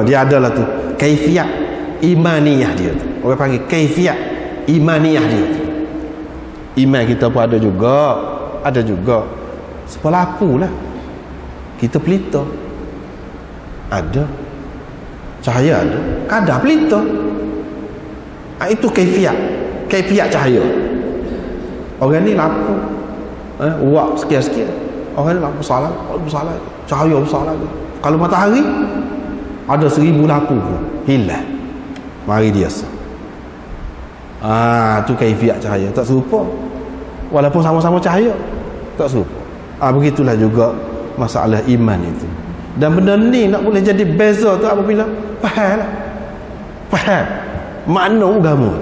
Dia adalah tu kaifiyat imaniyah dia tu. Orang panggil kaifiyat imaniyah dia tu. Iman kita pun ada juga sepelapu lah. Kita pelita ada, cahaya ada, kadar pelita. Itu kaifiyat cahaya. Orang ni lampu uap sekian-sekian, orang ni lampu salah, cahaya besar lagi. Kalau matahari ada 1000 lampu pun hilang, mari dia sah. Tu kaifiyat cahaya, tak serupa. Walaupun sama-sama cahaya, tak serupa. Begitulah juga masalah iman itu. Dan benda ni nak boleh jadi beza tu apabila faham makna agama,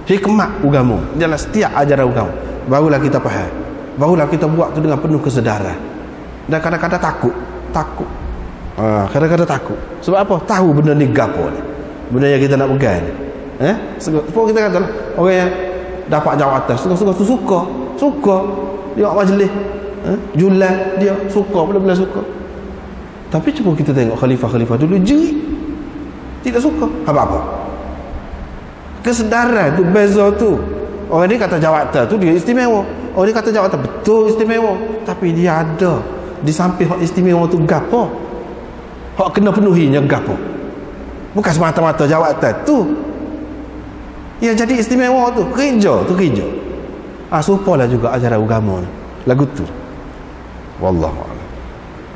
hikmat agama dalam setiap ajaran agama. Barulah kita faham, barulah kita buat tu dengan penuh kesedaran. Dan kadang-kadang takut. Kadang-kadang takut. Sebab apa? Tahu benda ni gapo ni, benda yang kita nak pegang ni. Sebab kita kata orang yang dapat jawatan suka dia majlis, jual dia suka, benar-benar suka. Tapi cuba kita tengok khalifah-khalifah dulu jerit, tidak suka. Apa-apa kesedaran tu, beza tu. Orang ni kata jawatan tu dia istimewa, orang ni kata jawatan betul istimewa, tapi dia ada di samping hak istimewa tu gapo, hak kena penuhinya gapo. Bukan semata-mata jawatan tu yang jadi istimewa tu, kerja. Supalah juga ajaran agama ni lagu tu. Wallahu